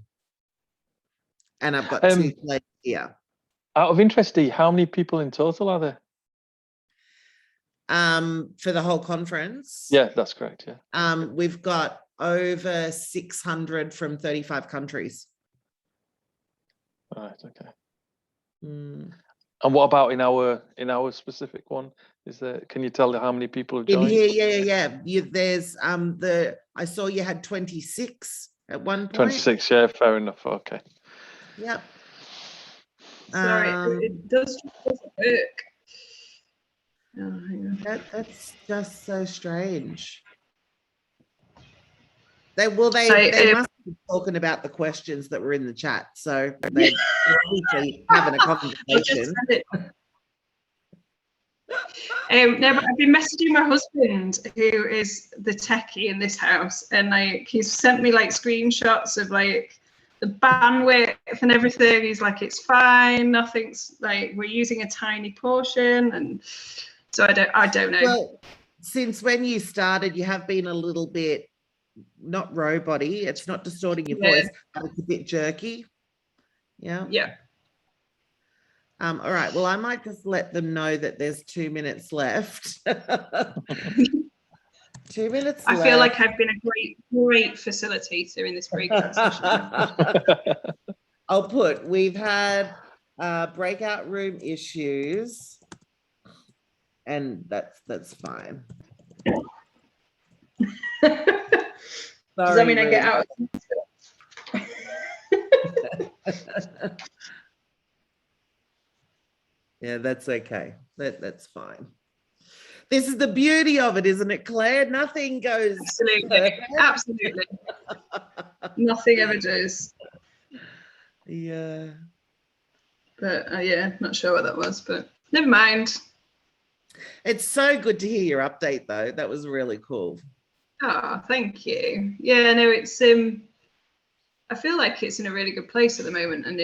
and I've got 2 Claires here. Out of interest, Dee, how many people in total are there? For the whole conference? Yeah, that's correct. Yeah. We've got over 600 from 35 countries. Right. Okay. Mm. And what about in our specific one? Is there? Can you tell how many people have In joined? here, yeah. There's I saw you had 26 at one point. 26. Yeah, fair enough. Okay. Yep. Sorry, it doesn't work. Oh, hang on. That's just so strange. They must be talking about the questions that were in the chat, so they're obviously having a conversation. No, but I've been messaging my husband, who is the techie in this house, and he's sent me screenshots of the bandwidth and everything. He's like, it's fine, nothing's we're using a tiny portion, and so I don't know. Well, since when you started, you have been a little bit not robot-y. It's not distorting your voice, but it's a bit jerky. Yeah. Yeah. All right. Well, I might just let them know that there's 2 minutes left. 2 minutes left. I feel like I've been a great facilitator in this breakout session. I'll put, we've had breakout room issues, and that's fine. Does that mean I get out? Yeah, that's okay. That's fine. This is the beauty of it, isn't it, Claire? Nothing goes Absolutely. Nothing ever does. Yeah. But yeah, not sure what that was, but never mind. It's so good to hear your update, though. That was really cool. Oh, thank you. Yeah, no, it's I feel like it's in a really good place at the moment, and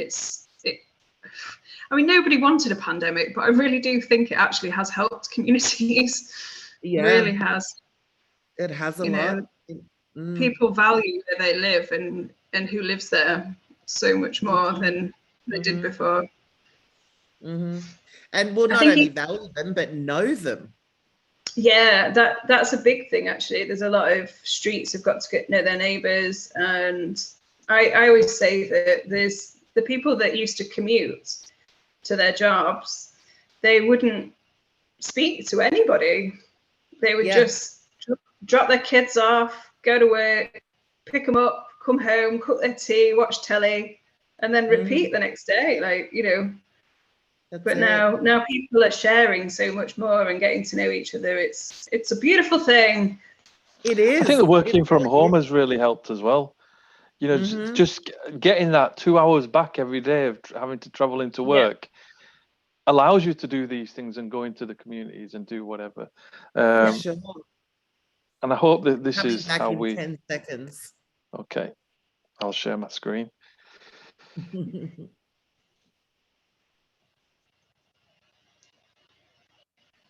I mean, nobody wanted a pandemic, but I really do think it actually has helped communities. Yeah, it really has. It has a lot. People value where they live and who lives there so much more than they did before. And will not only value them, but know them. Yeah, that's a big thing, actually. There's a lot of streets have got to get know their neighbours, and I always say that there's the people that used to commute to their jobs, they wouldn't speak to anybody. They would just drop their kids off, go to work, pick them up, come home, cook their tea, watch telly, and then repeat the next day. But now people are sharing so much more and getting to know each other. It's a beautiful thing. It is. I think the working from home has really helped as well. You know, just getting that 2 hours back every day of having to travel into work allows you to do these things and go into the communities and do whatever. Sure. And I hope that this Coming is back how in we. 10 seconds. Okay, I'll share my screen.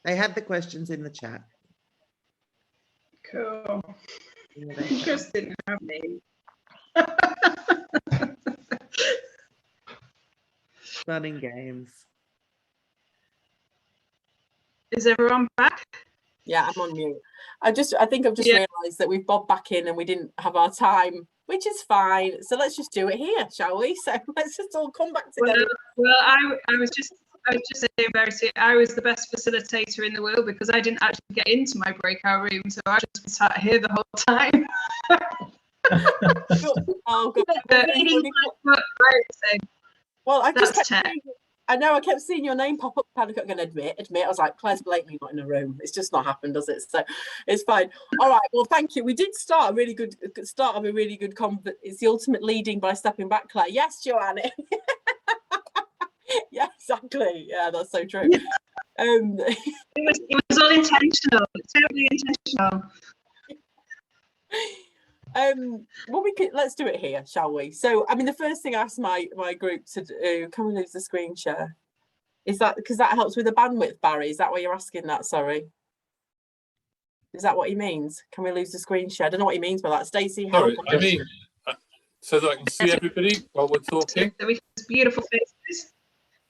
They had the questions in the chat. Cool. Just didn't have me. Fun and games. Is everyone back? Yeah, I'm on mute. I think I've just realised that we've bobbed back in and we didn't have our time, which is fine. So let's just do it here, shall we? So let's just all come back together. Well, I was just saying, Verity, I was the best facilitator in the world because I didn't actually get into my breakout room, so I just sat here the whole time. Oh God. Well, I just kept I know, I kept seeing your name pop up. I'm not going to admit. I was like, Claire's blatantly not in a room. It's just not happened, does it? So it's fine. All right. Well, thank you. We did start a really good start of a really good It's the ultimate leading by stepping back, Claire. Yes, Joanne. Yeah, exactly. Yeah, that's so true. It was all intentional. Totally intentional. Well, let's do it here, shall we? So, I mean, the first thing I asked my group to do, can we lose the screen share? Is that because that helps with the bandwidth, Barry? Is that why you're asking that? Sorry. Is that what he means? Can we lose the screen share? I don't know what he means by that. Stacey, sorry, I mean, so that I can see everybody while we're talking. So we have beautiful faces.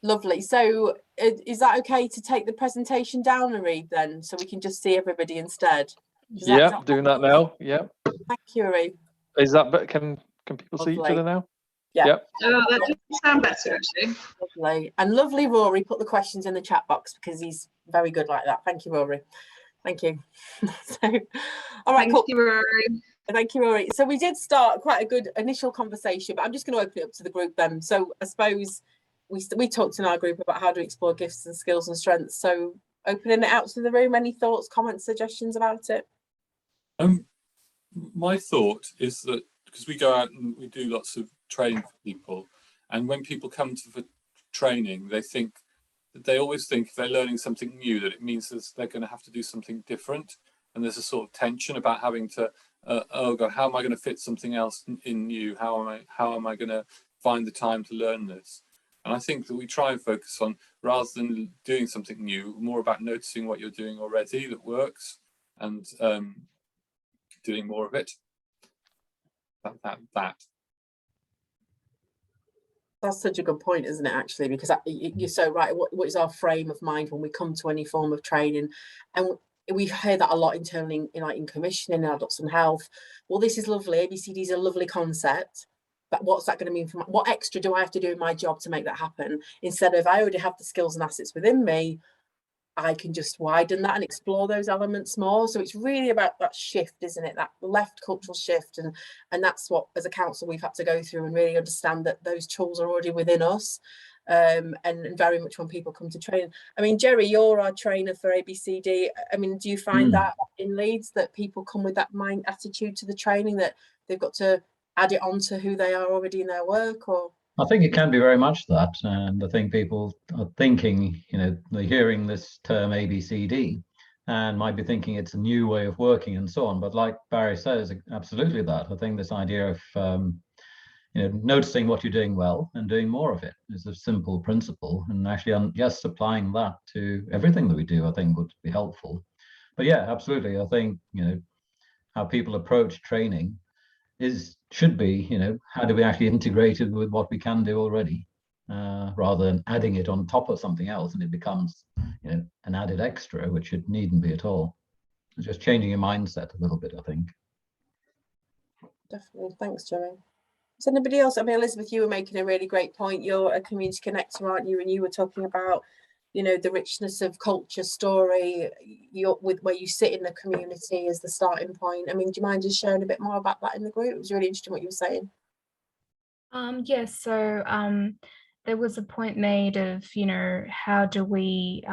Lovely. So, is that okay to take the presentation down and read then, so we can just see everybody instead? Yeah, doing that now. Yeah. Thank you, Rory. Is that better? Can people see each other now? Yeah. Yep. Oh, that does sound better, actually. Lovely. And lovely Rory put the questions in the chat box because he's very good like that. Thank you, Rory. Thank you. So, all right, Thank you, Rory. Thank you, Rory. So we did start quite a good initial conversation, but I'm just going to open it up to the group then. So I suppose we talked in our group about how to explore gifts and skills and strengths. So opening it out to the room, any thoughts, comments, suggestions about it? My thought is that because we go out and we do lots of training for people, and when people come for training, they always think if they're learning something new that it means that they're going to have to do something different, and there's a sort of tension about having to oh god, how am I going to fit something else in new? How am I going to find the time to learn this? And I think that we try and focus on, rather than doing something new, more about noticing what you're doing already that works and doing more of it. That's such a good point, isn't it, actually? Because you're so right. What is our frame of mind when we come to any form of training? And we hear that a lot internally, in commissioning and adults and health. Well, this is lovely. ABCD is a lovely concept. But what's that going to mean for what extra do I have to do in my job to make that happen? Instead of I already have the skills and assets within me, I can just widen that and explore those elements more. So it's really about that shift, isn't it? That left cultural shift. And that's what, as a council, we've had to go through and really understand that those tools are already within us. And very much when people come to training. I mean, Jerry, you're our trainer for ABCD. I mean, do you find that in Leeds that people come with that attitude to the training, that they've got to add it on to who they are already in their work? Or I think it can be very much that, and I think people are thinking, they're hearing this term ABCD and might be thinking it's a new way of working and so on. But like Barry says, absolutely that. I think this idea of noticing what you're doing well and doing more of it is a simple principle, and actually just applying that to everything that we do, I think, would be helpful. But yeah, absolutely. I think how people approach training should be, how do we actually integrate it with what we can do already, rather than adding it on top of something else and it becomes, an added extra, which it needn't be at all. It's just changing your mindset a little bit, I think. Definitely. Thanks, Jerry. Is anybody else? I mean, Elizabeth, you were making a really great point. You're a community connector, aren't you? And you were talking about, the richness of culture, story, where you sit in the community as the starting point. I mean, do you mind just sharing a bit more about that in the group? It was really interesting what you were saying. Yes, so there was a point made of, how do we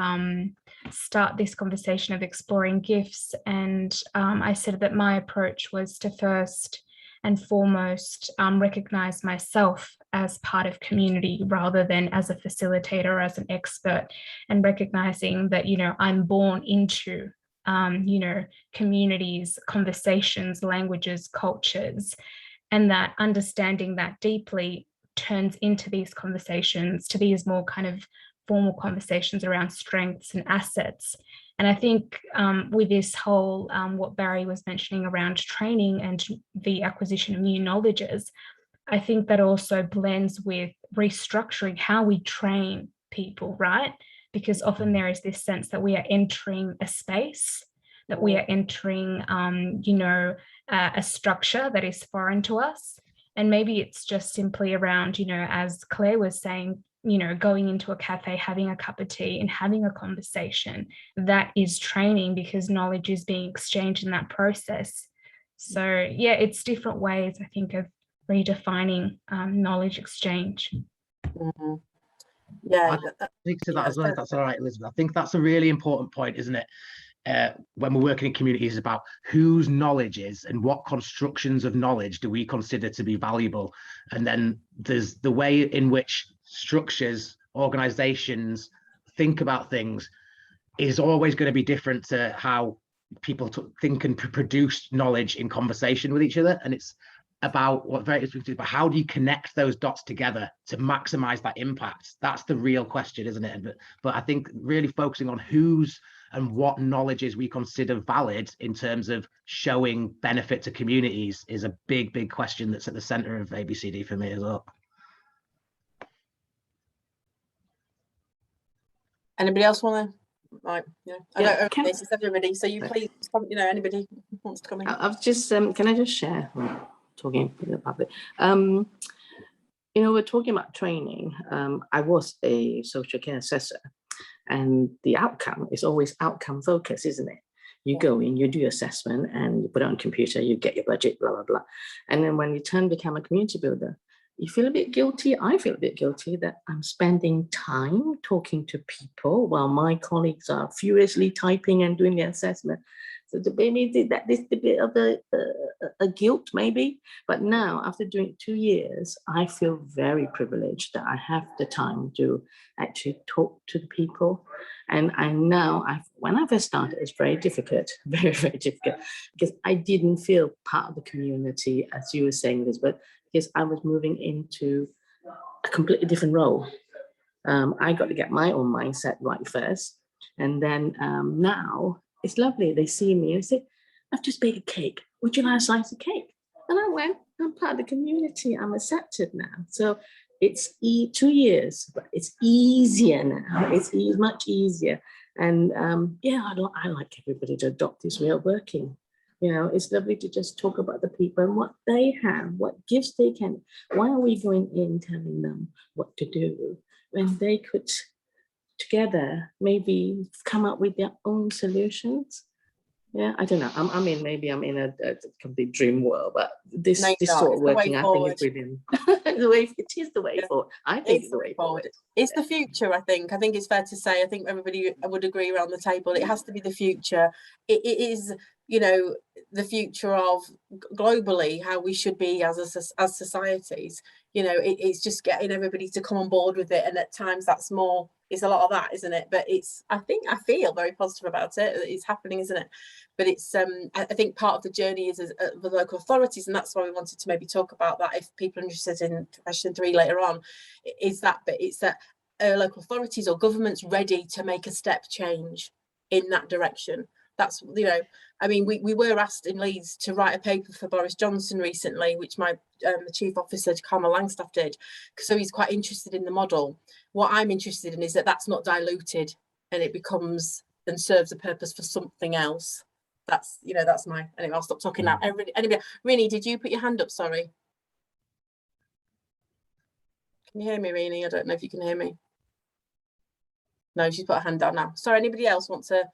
start this conversation of exploring gifts? And I said that my approach was to first and foremost recognize myself as part of community rather than as a facilitator or as an expert, and recognizing that, I'm born into, communities, conversations, languages, cultures, and that understanding that deeply turns into these conversations, to these more kind of formal conversations around strengths and assets. And I think with this whole, what Barry was mentioning around training and the acquisition of new knowledges, I think that also blends with restructuring how we train people, right? Because often there is this sense that we are entering a space, that we are entering, a structure that is foreign to us. And maybe it's just simply around, as Claire was saying, going into a cafe, having a cup of tea and having a conversation. That is training, because knowledge is being exchanged in that process. So yeah, it's different ways, I think, of redefining knowledge exchange. Yeah, I think to that as well, if that's all right, Elizabeth. I think that's a really important point, isn't it? When we're working in communities, about whose knowledge is and what constructions of knowledge do we consider to be valuable. And then there's the way in which structures, organizations think about things is always going to be different to how people think and produce knowledge in conversation with each other. And it's about what Verity is about, how do you connect those dots together to maximize that impact? That's the real question, isn't it? But I think really focusing on whose and what knowledges we consider valid in terms of showing benefit to communities is a big question that's at the center of ABCD for me as well. Anybody else want to? Right, yeah. I don't know, this is everybody. So you please, you know, anybody who wants to come in. I've just can I just share? Talking in the public. You know, we're talking about training. I was a social care assessor, and the outcome is always outcome focused, isn't it? You go in, you do assessment, and you put it on computer, you get your budget, blah, blah, blah. And then when you become a community builder, you feel a bit guilty. I feel a bit guilty that I'm spending time talking to people while my colleagues are furiously typing and doing the assessment. So maybe that is a bit of a guilt, maybe. But now, after doing 2 years, I feel very privileged that I have the time to actually talk to the people. And I know when I first started, it's very difficult, very, very difficult, because I didn't feel part of the community, as you were saying, Elizabeth, because I was moving into a completely different role. I got to get my own mindset right first. And then now, it's lovely. They see me and say, I've just baked a cake. Would you like a slice of cake? And I went, I'm part of the community. I'm accepted now. So it's 2 years, but it's easier now. It's much easier. And yeah, I like everybody to adopt this way of working. You know, it's lovely to just talk about the people and what they have, what gifts they can. Why are we going in telling them what to do when they could together maybe come up with their own solutions? Yeah, I don't know. Maybe I'm in a complete dream world, but this sort of working, I think, is brilliant. It is the way forward. I think it's the way forward. It's the future, I think. I think it's fair to say, I think everybody would agree around the table. It has to be the future. It is, you know, the future of globally how we should be as societies. You know, it's just getting everybody to come on board with it. And at times that's more, it's a lot of that, isn't it? But I feel very positive about it. It's happening, isn't it? But it's, I think part of the journey is the local authorities. And that's why we wanted to maybe talk about that if people are interested in question 3 later on, is that, but it's that local authorities or governments ready to make a step change in that direction. That's, you know, I mean, we were asked in Leeds to write a paper for Boris Johnson recently, which my the chief officer, Carmel Langstaff, did. So he's quite interested in the model. What I'm interested in is that that's not diluted and it becomes and serves a purpose for something else. That's, you know, that's my, anyway, I'll stop talking now. Anybody, Rini, did you put your hand up? Sorry. Can you hear me, Rini? I don't know if you can hear me. No, she's put her hand down now. Sorry, anybody else want to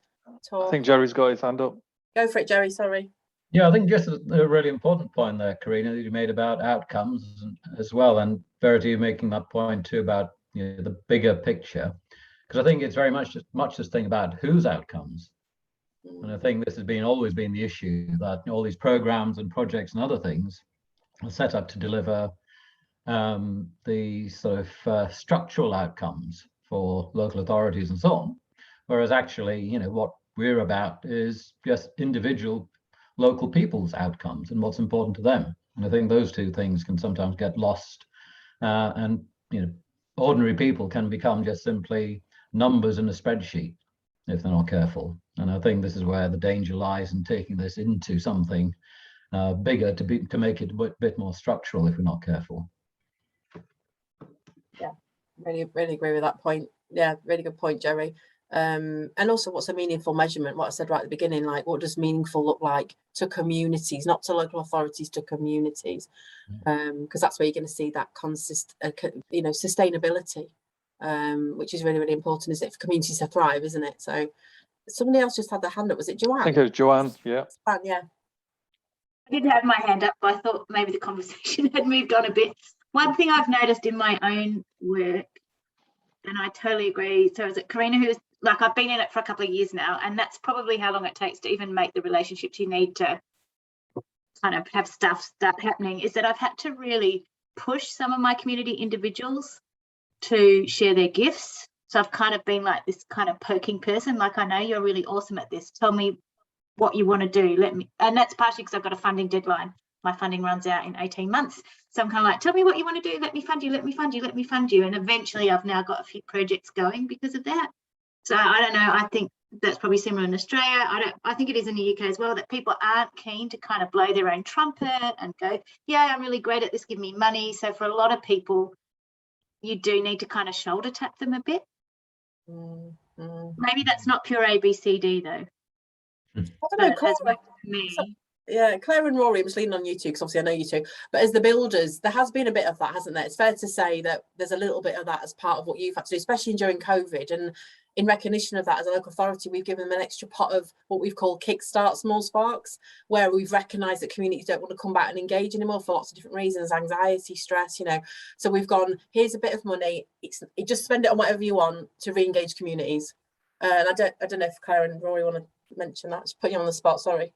talk? I think Jerry's got his hand up. Go for it, Jerry, sorry. Yeah, I think just a really important point there, Karina, that you made about outcomes as well, and Verity, you're making that point too about, you know, the bigger picture, because I think it's very much this thing about whose outcomes. And I think this has always been the issue, that all these programs and projects and other things are set up to deliver the sort of structural outcomes for local authorities and so on, whereas actually, you know, what we're about is just individual local people's outcomes and what's important to them. And I think those two things can sometimes get lost, and, you know, ordinary people can become just simply numbers in a spreadsheet if they're not careful. And I think this is where the danger lies in taking this into something bigger to make it a bit more structural if we're not careful. Yeah, really agree with that point. Yeah, really good point, Jerry. And also, what's a meaningful measurement? What I said right at the beginning, like, what does meaningful look like to communities, not to local authorities, to communities, because that's where you're going to see that you know, sustainability, which is really, really important, is it, for communities to thrive, isn't it? So somebody else just had their hand up. Was it Joanne? I think it was Joanne. Yeah. Yeah. I did have my hand up, but I thought maybe the conversation had moved on a bit. One thing I've noticed in my own work and I totally agree. So is it Karina who's like, I've been in it for a couple of years now, and that's probably how long it takes to even make the relationships you need to kind of have stuff start happening, is that I've had to really push some of my community individuals to share their gifts. So I've kind of been like this kind of poking person, like, I know you're really awesome at this. Tell me what you want to do. Let me, and that's partially because I've got a funding deadline. My funding runs out in 18 months. So I'm kind of like, tell me what you want to do. Let me fund you, let me fund you, let me fund you. And eventually I've now got a few projects going because of that. So I don't know, I think that's probably similar in Australia. I think it is in the UK as well, that people aren't keen to kind of blow their own trumpet and go, yeah, I'm really great at this, give me money. So for a lot of people, you do need to kind of shoulder tap them a bit. Maybe that's not pure ABCD though. I don't know, Claire, has worked for me. Yeah, Claire and Rory, I'm just leaning on you two because obviously I know you two, but as the builders, there has been a bit of that, hasn't there? It's fair to say that there's a little bit of that as part of what you've had to do, especially during COVID. And in recognition of that, as a local authority, we've given them an extra pot of what we've called Kickstart Small Sparks, where we've recognised that communities don't want to come back and engage anymore for lots of different reasons, anxiety, stress, you know. So we've gone, here's a bit of money, just spend it on whatever you want to re-engage communities. And I don't know if Claire and Rory want to mention that. Just put you on the spot, sorry.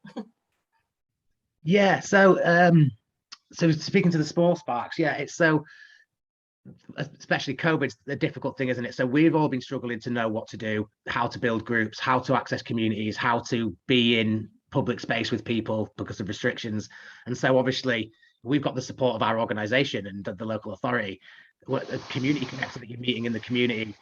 Yeah, so speaking to the small sparks, yeah, it's so, especially COVID's a difficult thing, isn't it? So we've all been struggling to know what to do, how to build groups, how to access communities, how to be in public space with people because of restrictions. And so obviously we've got the support of our organisation and the local authority, a community connector that you're meeting in the community,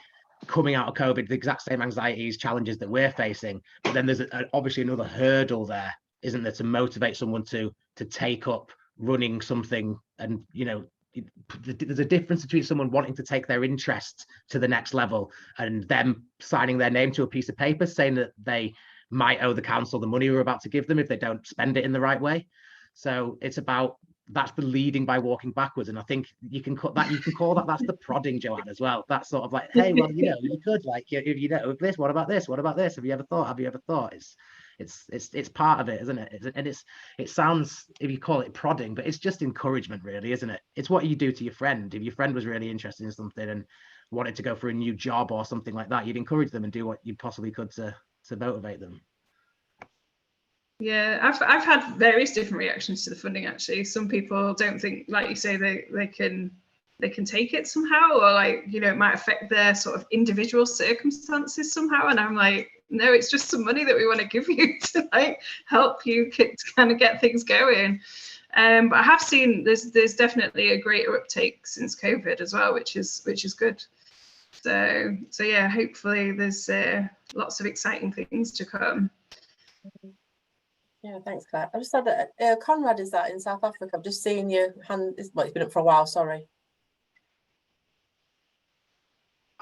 coming out of COVID, the exact same anxieties, challenges that we're facing. But then there's obviously another hurdle there, isn't there, to motivate someone to take up running something. And you know, there's a difference between someone wanting to take their interests to the next level and them signing their name to a piece of paper saying that they might owe the council the money we're about to give them if they don't spend it in the right way. So it's about, that's the leading by walking backwards. And I think you can call that, that's the prodding, Joanne, as well. That's sort of like, hey, well, you know, you could, like, if you know this, what about this? What about this? Have you ever thought? It's part of it, isn't it? And it sounds, if you call it prodding, but it's just encouragement, really, isn't it? It's what you do to your friend. If your friend was really interested in something and wanted to go for a new job or something like that, you'd encourage them and do what you possibly could to motivate them. Yeah, I've had various different reactions to the funding, actually. Some people don't think, like you say, they can take it somehow, or like, you know, it might affect their sort of individual circumstances somehow. And I'm like, no, it's just some money that we want to give you to like help you kind of get things going. But I have seen there's definitely a greater uptake since COVID as well, which is good. So yeah, hopefully there's lots of exciting things to come. Yeah, thanks, Claire. I just said that Conrad is that in South Africa. I'm just seeing your hand. Well, it's been up for a while. Sorry.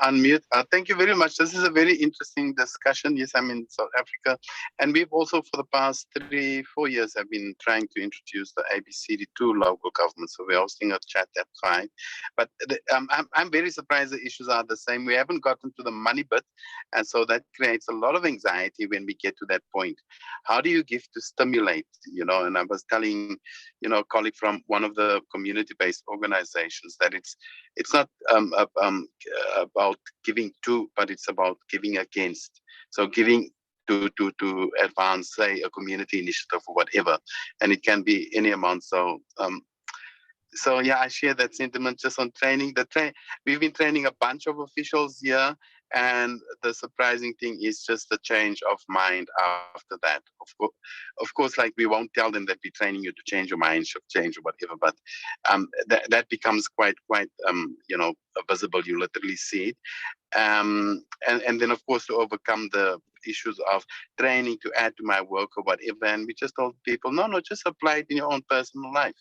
Unmute. Thank you very much. This is a very interesting discussion. Yes, I'm in South Africa, and we've also for the past 3-4 years have been trying to introduce the ABCD to local government. So we're hosting a chat at 5. But I'm very surprised the issues are the same. We haven't gotten to the money bit, and so that creates a lot of anxiety when we get to that point. How do you give to stimulate? You know, and I was telling, you know, a colleague from one of the community-based organizations that it's not about giving to, but it's about giving against. So giving to advance, say, a community initiative or whatever, and it can be any amount. So so yeah, I share that sentiment. Just on training, we've been training a bunch of officials here, and the surprising thing is just the change of mind after that. Of course, like, we won't tell them that we're training you to change your mind, change or whatever, but that becomes quite you know, visible. You literally see it. And then of course, to overcome the issues of training to add to my work or whatever, and we just told people, no, just apply it in your own personal life.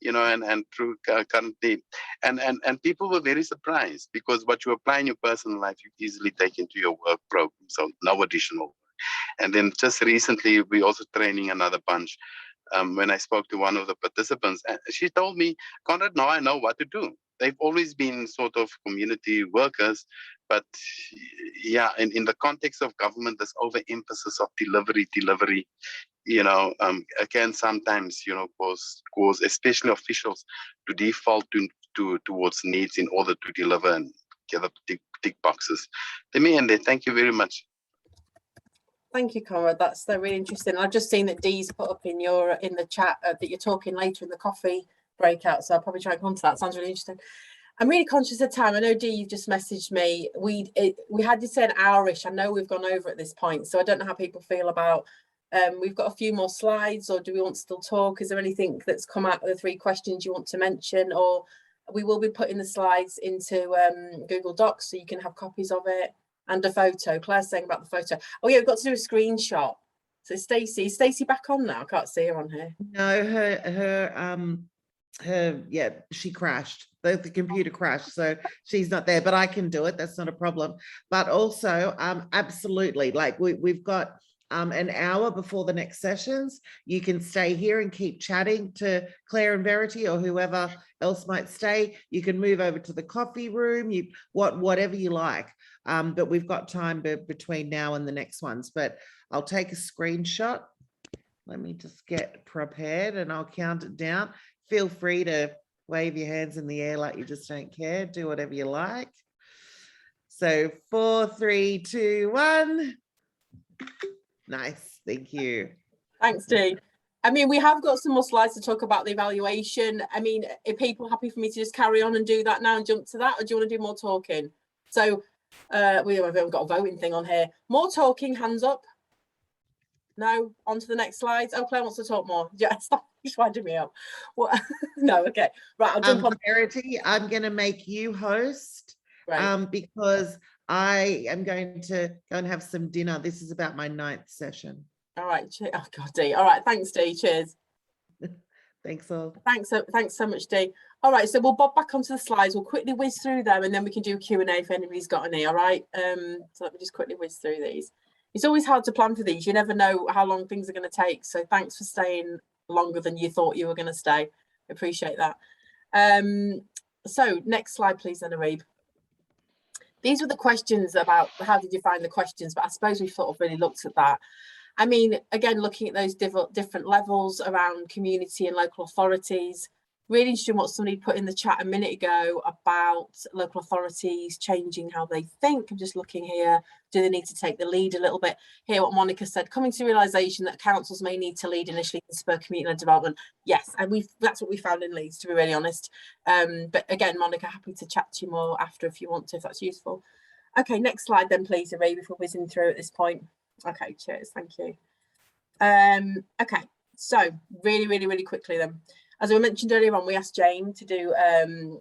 You know, and through currently, and people were very surprised, because what you apply in your personal life, you easily take into your work program, so no additional work. And then just recently, we also training another bunch. When I spoke to one of the participants, she told me, Conrad, now I know what to do. They've always been sort of community workers, but yeah, in the context of government, this overemphasis of delivery, you know, can sometimes, you know, cause especially officials to default towards needs in order to deliver and tick boxes. Let me end there. Thank you very much. Thank you, Conrad. That's really interesting. I've just seen that Dee's put up in the chat that you're talking later in the coffee breakout, so I'll probably try and come to that. Sounds really interesting. I'm really conscious of time. I know, Dee, you've just messaged me. We had to say an hour-ish. I know we've gone over at this point, so I don't know how people feel about. We've got a few more slides, or do we want to still talk? Is there anything that's come out of the 3 questions you want to mention? Or we will be putting the slides into Google Docs, so you can have copies of it. And a photo. Claire's saying about the photo. Oh yeah, we've got to do a screenshot. So Stacey back on now? I can't see her on here. No, yeah, she crashed. The computer crashed, so she's not there, but I can do it. That's not a problem. But also, absolutely, like we've got an hour before the next sessions. You can stay here and keep chatting to Claire and Verity or whoever else might stay. You can move over to the coffee room, whatever you like. But we've got time between now and the next ones. But I'll take a screenshot. Let me just get prepared and I'll count it down. Feel free to wave your hands in the air like you just don't care. Do whatever you like. So 4, 3, 2, 1. Nice, thank you. Thanks, Dee. I mean, we have got some more slides to talk about the evaluation. I mean, are people happy for me to just carry on and do that now and jump to that, or do you want to do more talking? So we haven't got a voting thing on here. More talking, hands up. No, on to the next slides. Oh, Claire wants to talk more. Yeah, stop, just winding me up. Well, no, okay, right. I'll jump on. Verity, I'm going to make you host, right. Because I am going to go and have some dinner. This is about my 9th session. All right. Oh God, Dee. All right. Thanks, Dee. Cheers. Thanks all. Thanks so much, Dee. All right. So we'll bob back onto the slides. We'll quickly whiz through them, and then we can do Q&A if anybody's got any. All right. So let me just quickly whiz through these. It's always hard to plan for these. You never know how long things are going to take. So thanks for staying longer than you thought you were going to stay. Appreciate that. So next slide, please, then, Arib. These were the questions about how did you find the questions, but I suppose we've sort of really looked at that. I mean, again, looking at those different levels around community and local authorities, really interesting what somebody put in the chat a minute ago about local authorities changing how they think. I'm just looking here. Do they need to take the lead a little bit? Here, what Monica said, coming to realisation that councils may need to lead initially to spur community-led development. Yes, and that's what we found in Leeds, to be really honest. But again, Monica, happy to chat to you more after if you want to, if that's useful. Okay, next slide then, please, Ray, before we're whizzing through at this point. Okay, cheers, thank you. Okay, so really quickly then. As I mentioned earlier on, we asked Jane to do an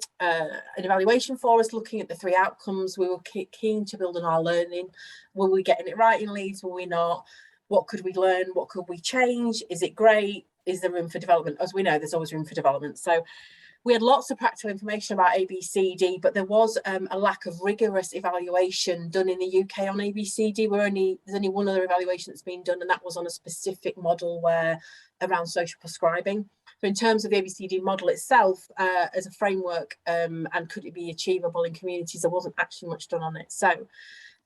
evaluation for us, looking at the 3 outcomes. We were keen to build on our learning. Were we getting it right in Leeds? Were we not? What could we learn? What could we change? Is it great? Is there room for development? As we know, there's always room for development. So we had lots of practical information about ABCD, but there was a lack of rigorous evaluation done in the UK on ABCD. There's only one other evaluation that's been done, and that was on a specific model around social prescribing. So in terms of the ABCD model itself, as a framework, and could it be achievable in communities, there wasn't actually much done on it. So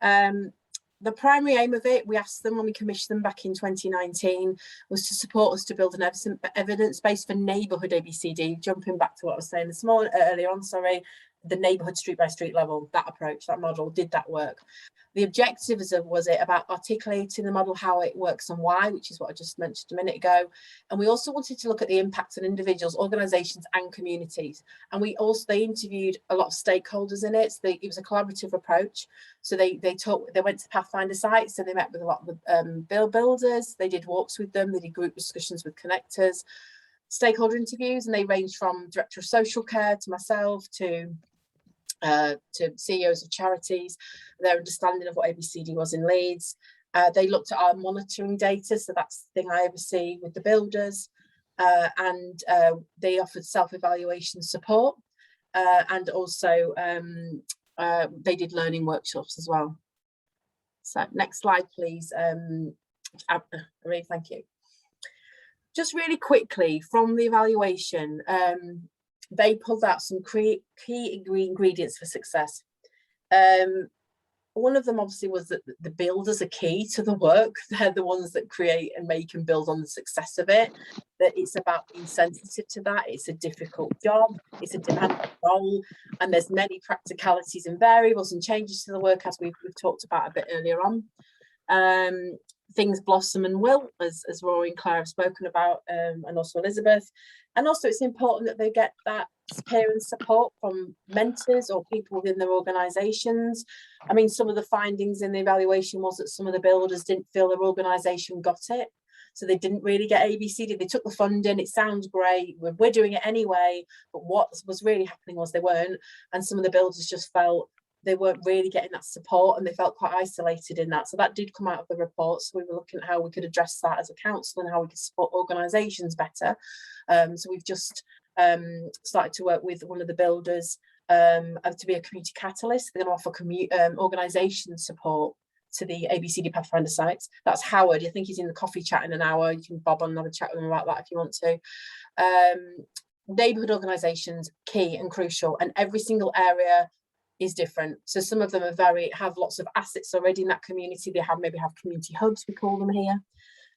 the primary aim of it, we asked them when we commissioned them back in 2019, was to support us to build an evidence base for neighbourhood ABCD, jumping back to what I was saying this morning, earlier on, sorry, the neighbourhood street by street level, that approach, that model, did that work? The objective was it about articulating the model, how it works and why, which is what I just mentioned a minute ago. And we also wanted to look at the impact on individuals, organisations and communities. And they interviewed a lot of stakeholders in it. So it was a collaborative approach. So they went to Pathfinder sites, so they met with a lot of the builders, they did walks with them, they did group discussions with connectors, stakeholder interviews, and they ranged from Director of Social Care to myself to CEOs of charities, their understanding of what ABCD was in Leeds. They looked at our monitoring data, so that's the thing I oversee with the builders, and they offered self-evaluation support, and also they did learning workshops as well. So next slide, please. Marie, thank you. Just really quickly from the evaluation, they pulled out some key ingredients for success. one of them obviously was that the builders are key to the work. They're the ones that create and make and build on the success of it. That it's about being sensitive to that. It's a difficult job. It's a demanding role. And there's many practicalities and variables and changes to the work, as we've talked about a bit earlier on. Things blossom and wilt, as Rory and Claire have spoken about, and also Elizabeth. And also it's important that they get that peer and support from mentors or people within their organisations. I mean, some of the findings in the evaluation was that some of the builders didn't feel their organisation got it. So they didn't really get ABCD. They took the funding. It sounds great. We're doing it anyway. But what was really happening was they weren't. And some of the builders just felt they weren't really getting that support, and they felt quite isolated in that. So that did come out of the report. So we were looking at how we could address that as a council and how we could support organisations better. So we've just started to work with one of the builders to be a community catalyst. They're going to offer organisation support to the ABCD Pathfinder sites. That's Howard. I think he's in the coffee chat in an hour. You can bob on and have a chat with him about that if you want to. Neighbourhood organisations, key and crucial, and every single area is different. So some of them have lots of assets already in that community. They maybe have community hubs, we call them here.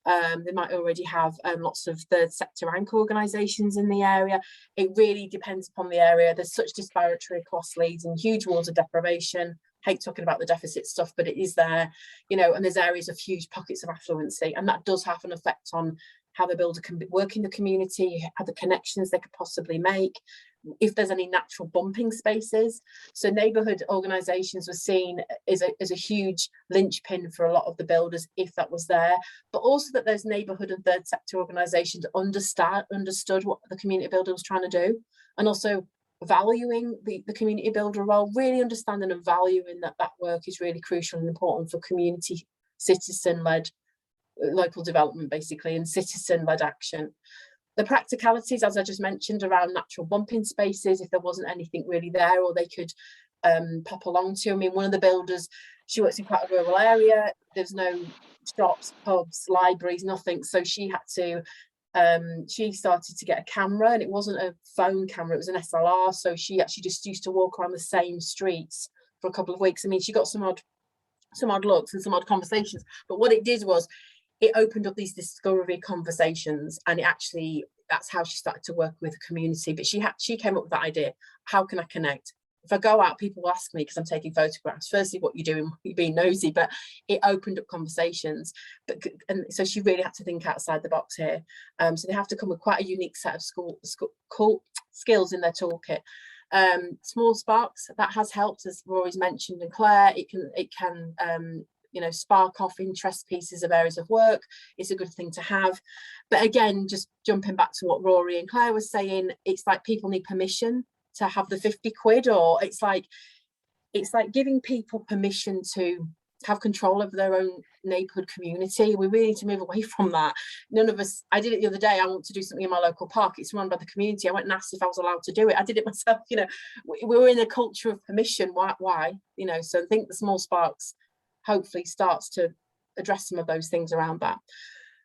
They might already have lots of third sector anchor organisations in the area. It really depends upon the area. There's such disparity across Leeds and huge water deprivation. Hate talking about the deficit stuff, but it is there, you know, and there's areas of huge pockets of affluency, and that does have an effect on how the builder can work in the community, how the connections they could possibly make, if there's any natural bumping spaces. So neighbourhood organisations were seen as a huge linchpin for a lot of the builders if that was there, but also that those neighbourhood and third sector organisations understood what the community builder was trying to do, and also valuing the community builder role, really understanding and valuing that work is really crucial and important for community citizen-led local development, basically, and citizen-led action. The practicalities, as I just mentioned, around natural bumping spaces, if there wasn't anything really there or they could pop along to. I mean, one of the builders, she works in quite a rural area. There's no shops, pubs, libraries, nothing. So she had to, she started to get a camera, and it wasn't a phone camera, it was an SLR. So she actually just used to walk around the same streets for a couple of weeks. I mean, she got some odd looks and some odd conversations, but what it did was it opened up these discovery conversations, and that's how she started to work with the community. But she came up with that idea: how can I connect? If I go out, people will ask me because I'm taking photographs. Firstly, what you're doing, you're being nosy, but it opened up conversations. And so she really had to think outside the box here. So they have to come with quite a unique set of skills in their toolkit. Small sparks, that has helped, as Rory's mentioned, and Claire. It can you know, spark off interest pieces of areas of work. It's a good thing to have. But again, just jumping back to what Rory and Claire was saying, it's like people need permission to have the 50 quid, or it's like giving people permission to have control over their own neighbourhood community. We really need to move away from that. None of us, I did it the other day. I want to do something in my local park. It's run by the community. I went and asked if I was allowed to do it. I did it myself. You know, we were in a culture of permission. Why? You know, so I think the small sparks hopefully starts to address some of those things around that.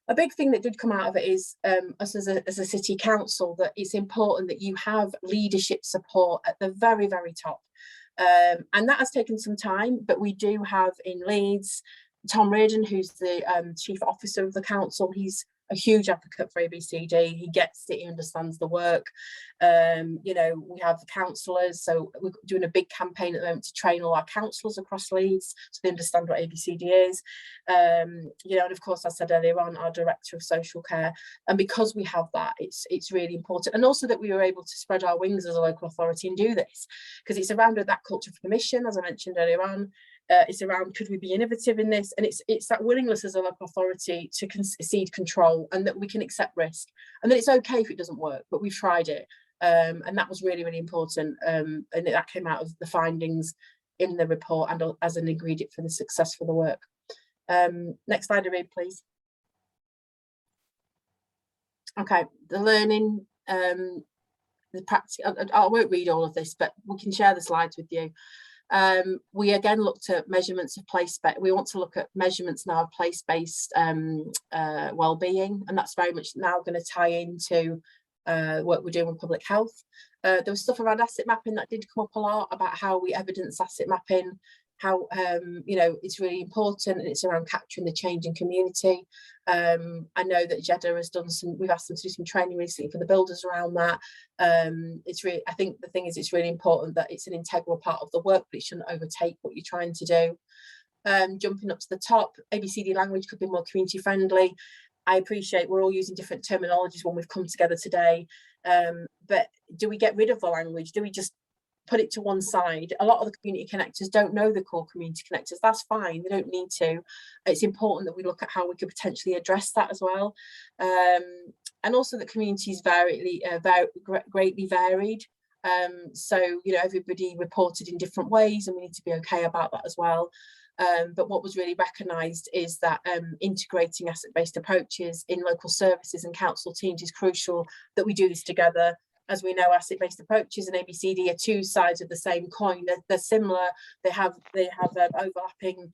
A big thing that did come out of it is us as a city council, that it's important that you have leadership support at the very, very top. And that has taken some time, but we do have in Leeds, Tom Reardon, who's the chief officer of the council. He's a huge advocate for ABCD. He gets it, he understands the work. You know, we have councillors, so we're doing a big campaign at the moment to train all our councillors across Leeds so they understand what ABCD is. You know, and of course, I said earlier on, our director of social care. And because we have that, it's really important. And also that we were able to spread our wings as a local authority and do this, because it's around that culture of permission, as I mentioned earlier on. It's around, could we be innovative in this? And it's that willingness as a local authority to concede control, and that we can accept risk, and that it's okay if it doesn't work, but we've tried it. And that was really, really important. And that came out of the findings in the report and as an ingredient for the success for the work. Next slide, read, please. Okay, the learning, the practice. I won't read all of this, but we can share the slides with you. We again looked at measurements of place-based. We want to look at measurements now of place-based well-being, and that's very much now going to tie into work we're doing with public health. There was stuff around asset mapping that did come up a lot, about how we evidence asset mapping, how you know, it's really important, and it's around capturing the change in community. I know that Jeddah has done some, we've asked them to do some training recently for the builders around that. It's really, I think the thing is, it's really important that it's an integral part of the work, but it shouldn't overtake what you're trying to do. Jumping up to the top, ABCD language could be more community friendly. I appreciate we're all using different terminologies when we've come together today, but do we get rid of the language? Do we just put it to one side? A lot of the community connectors don't know the core community connectors. That's fine, they don't need to. It's important that we look at how we could potentially address that as well, and also that communities greatly varied. So, you know, everybody reported in different ways, and we need to be okay about that as well. But what was really recognised is that integrating asset-based approaches in local services and council teams is crucial, that we do this together. As we know, asset-based approaches and ABCD are two sides of the same coin. They're similar, they have overlapping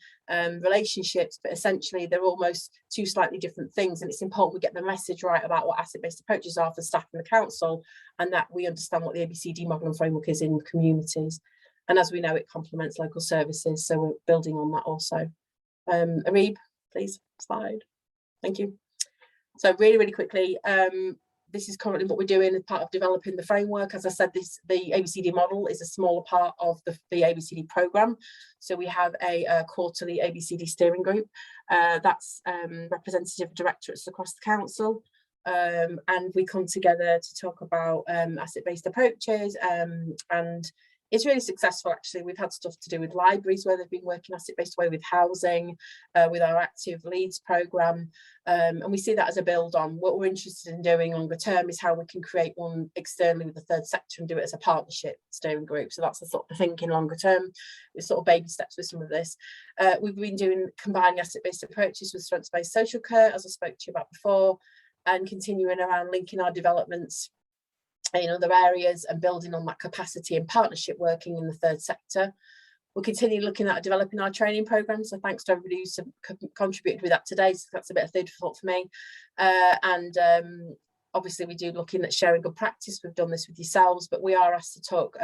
relationships, but essentially they're almost two slightly different things. And it's important we get the message right about what asset-based approaches are for staff in the council, and that we understand what the ABCD model and framework is in communities. And as we know, it complements local services, so we're building on that also. Arib, please, slide. Thank you. So really, really quickly, this is currently what we're doing as part of developing the framework. As I said, the ABCD model is a smaller part of the ABCD programme. So we have a quarterly ABCD steering group that's representative directorates across the council. And we come together to talk about asset-based approaches, and it's really successful, actually. We've had stuff to do with libraries where they've been working asset-based way, with housing, with our active Leeds programme, and we see that as a build on. What we're interested in doing longer term is how we can create one externally with the third sector and do it as a partnership steering group. So that's the sort of thinking longer term, with sort of baby steps with some of this. We've been doing combining asset-based approaches with strengths-based social care, as I spoke to you about before, and continuing around linking our developments in other areas and building on that capacity and partnership working in the third sector. We'll continue looking at developing our training programmes, so thanks to everybody who's contributed with that today. So that's a bit of food for thought for me. Obviously we do looking at sharing good practice. We've done this with yourselves, but we are asked to talk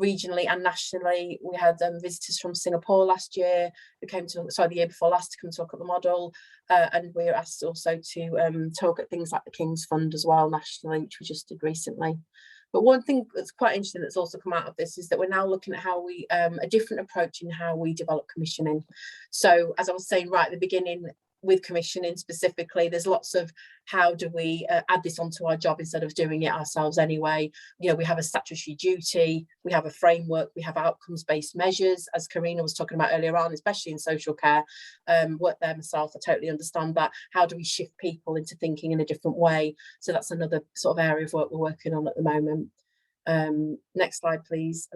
regionally and nationally. We had visitors from Singapore last year who came to, sorry, the year before last, to come talk at the model, and we were asked also to talk at things like the King's Fund as well nationally, which we just did recently. But one thing that's quite interesting that's also come out of this is that we're now looking at how we a different approach in how we develop commissioning. So as I was saying right at the beginning, with commissioning specifically, there's lots of how do we add this onto our job instead of doing it ourselves anyway. You know, we have a statutory duty, we have a framework, we have outcomes-based measures, as Karina was talking about earlier on, especially in social care. Work there myself, I totally understand that. How do we shift people into thinking in a different way? So that's another sort of area of work we're working on at the moment. Next slide, please.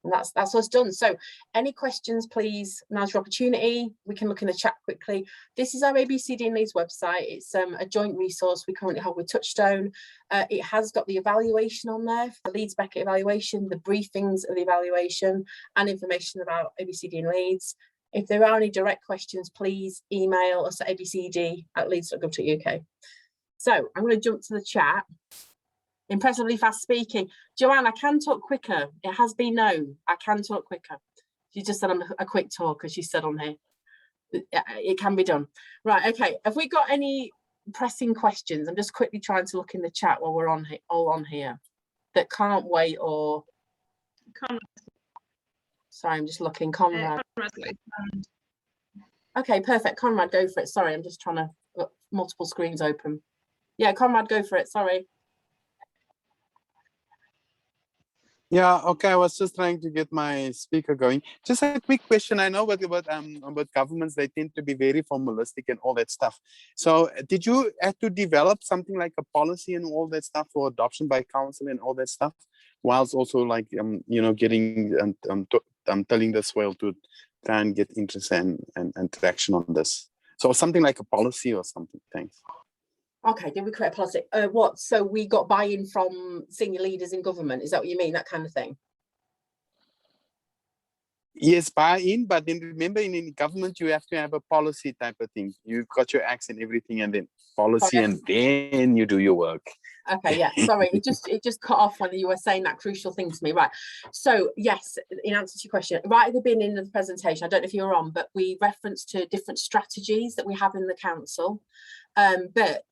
And that's us done. So any questions, please, now's your opportunity. We can look in the chat quickly. This is our ABCD and Leeds website. It's a joint resource we currently have with Touchstone. It has got the evaluation on there, the Leeds Beckett evaluation, the briefings of the evaluation, and information about ABCD and Leeds. If there are any direct questions, please email us at abcd@leeds.gov.uk. So I'm going to jump to the chat. Impressively fast speaking. Joanne, I can talk quicker. It has been known. I can talk quicker. She just said I'm a quick talker, she said on here. It can be done. Right, okay. Have we got any pressing questions? I'm just quickly trying to look in the chat while we're all on here that can't wait or... Sorry, I'm just looking. Conrad. Okay, perfect. Conrad, go for it. Sorry, I'm just trying to got multiple screens open. Yeah, Conrad, go for it. Sorry. Yeah, okay, I was just trying to get my speaker going. Just a quick question. I know about governments, they tend to be very formalistic and all that stuff. So did you have to develop something like a policy and all that stuff for adoption by council and all that stuff, whilst also like, you know, getting telling this well to try and get interest and traction on this? So something like a policy or something. Thanks. Okay, did we create a policy? What? So we got buy-in from senior leaders in government? Is that what you mean? That kind of thing? Yes, buy-in, but then remember in government, you have to have a policy type of thing. You've got your acts and everything, and then policy, and then you do your work. Okay, yeah, sorry, it just cut off when you were saying that crucial thing to me, right? So yes, in answer to your question, right at the beginning of the presentation, I don't know if you were on, but we referenced to different strategies that we have in the council. But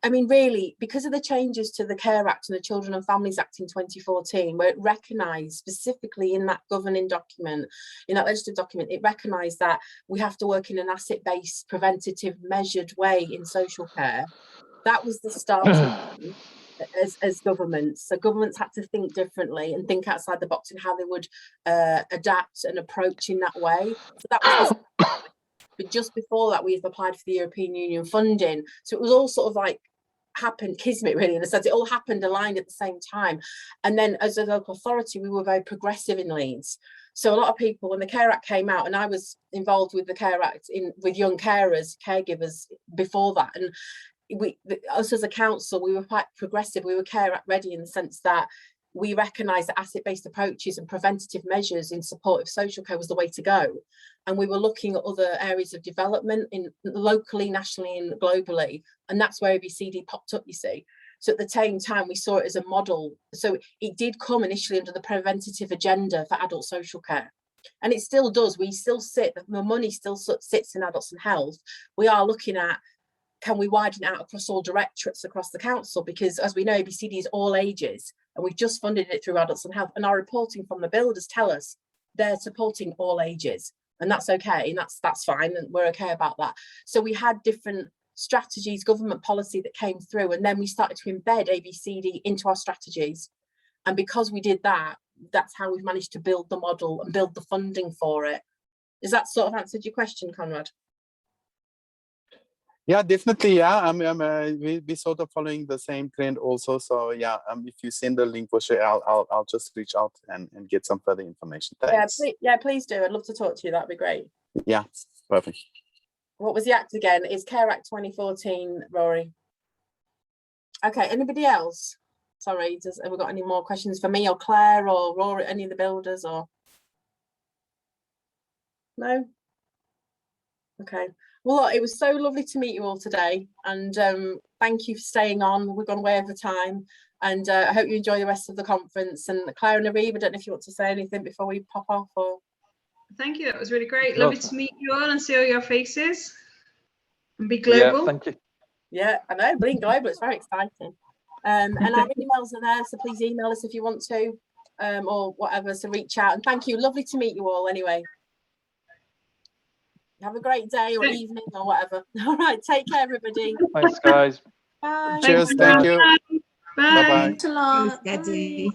I mean, really, because of the changes to the Care Act and the Children and Families Act in 2014, where it recognised specifically in that governing document, in that legislative document, it recognised that we have to work in an asset-based, preventative, measured way in social care. That was the starting point as governments. So governments had to think differently and think outside the box in how they would adapt and approach in that way. So that was the but just before that, we've applied for the European Union funding. So it was all sort of like happened kismet, really, in a sense. It all happened aligned at the same time. And then as a local authority, we were very progressive in Leeds. So a lot of people, when the Care Act came out, and I was involved with the Care Act with young carers, caregivers before that, and us as a council, we were quite progressive. We were Care Act ready in the sense that we recognised that asset-based approaches and preventative measures in support of social care was the way to go. And we were looking at other areas of development locally, nationally and globally. And that's where ABCD popped up, you see. So at the same time, we saw it as a model. So it did come initially under the preventative agenda for adult social care. And it still does. We still the money still sits in adults and health. We are looking at, can we widen out across all directorates across the council? Because as we know, ABCD is all ages, and we've just funded it through adults and health. And our reporting from the builders tell us they're supporting all ages, and that's okay, and that's fine, and we're okay about that. So we had different strategies, government policy that came through, and then we started to embed ABCD into our strategies. And because we did that, that's how we've managed to build the model and build the funding for it. Does that sort of answered your question, Conrad? Yeah, definitely. Yeah, we sort of following the same trend also. So yeah, if you send the link for sure, I'll just reach out and get some further information. Thanks. Yeah, please do. I'd love to talk to you. That'd be great. Yeah, perfect. What was the act again? It's Care Act 2014, Rory. Okay, anybody else? Sorry, have we got any more questions for me or Claire or Rory, any of the builders, or? No? Okay. Well, it was so lovely to meet you all today, and thank you for staying on. We've gone way over time, and I hope you enjoy the rest of the conference. And Claire and Arib, I don't know if you want to say anything before we pop off, or? Thank you, that was really great. Lovely to meet you all and see all your faces and be global. Yeah, thank you. Yeah, I know, being global, it's very exciting. And our emails are there, so please email us if you want to, or whatever, so reach out. And thank you, lovely to meet you all anyway. Have a great day or evening or whatever. All right, take care, everybody. Thanks, guys. Bye. Cheers, thank you. Bye. Bye-bye. Thanks a lot. Bye.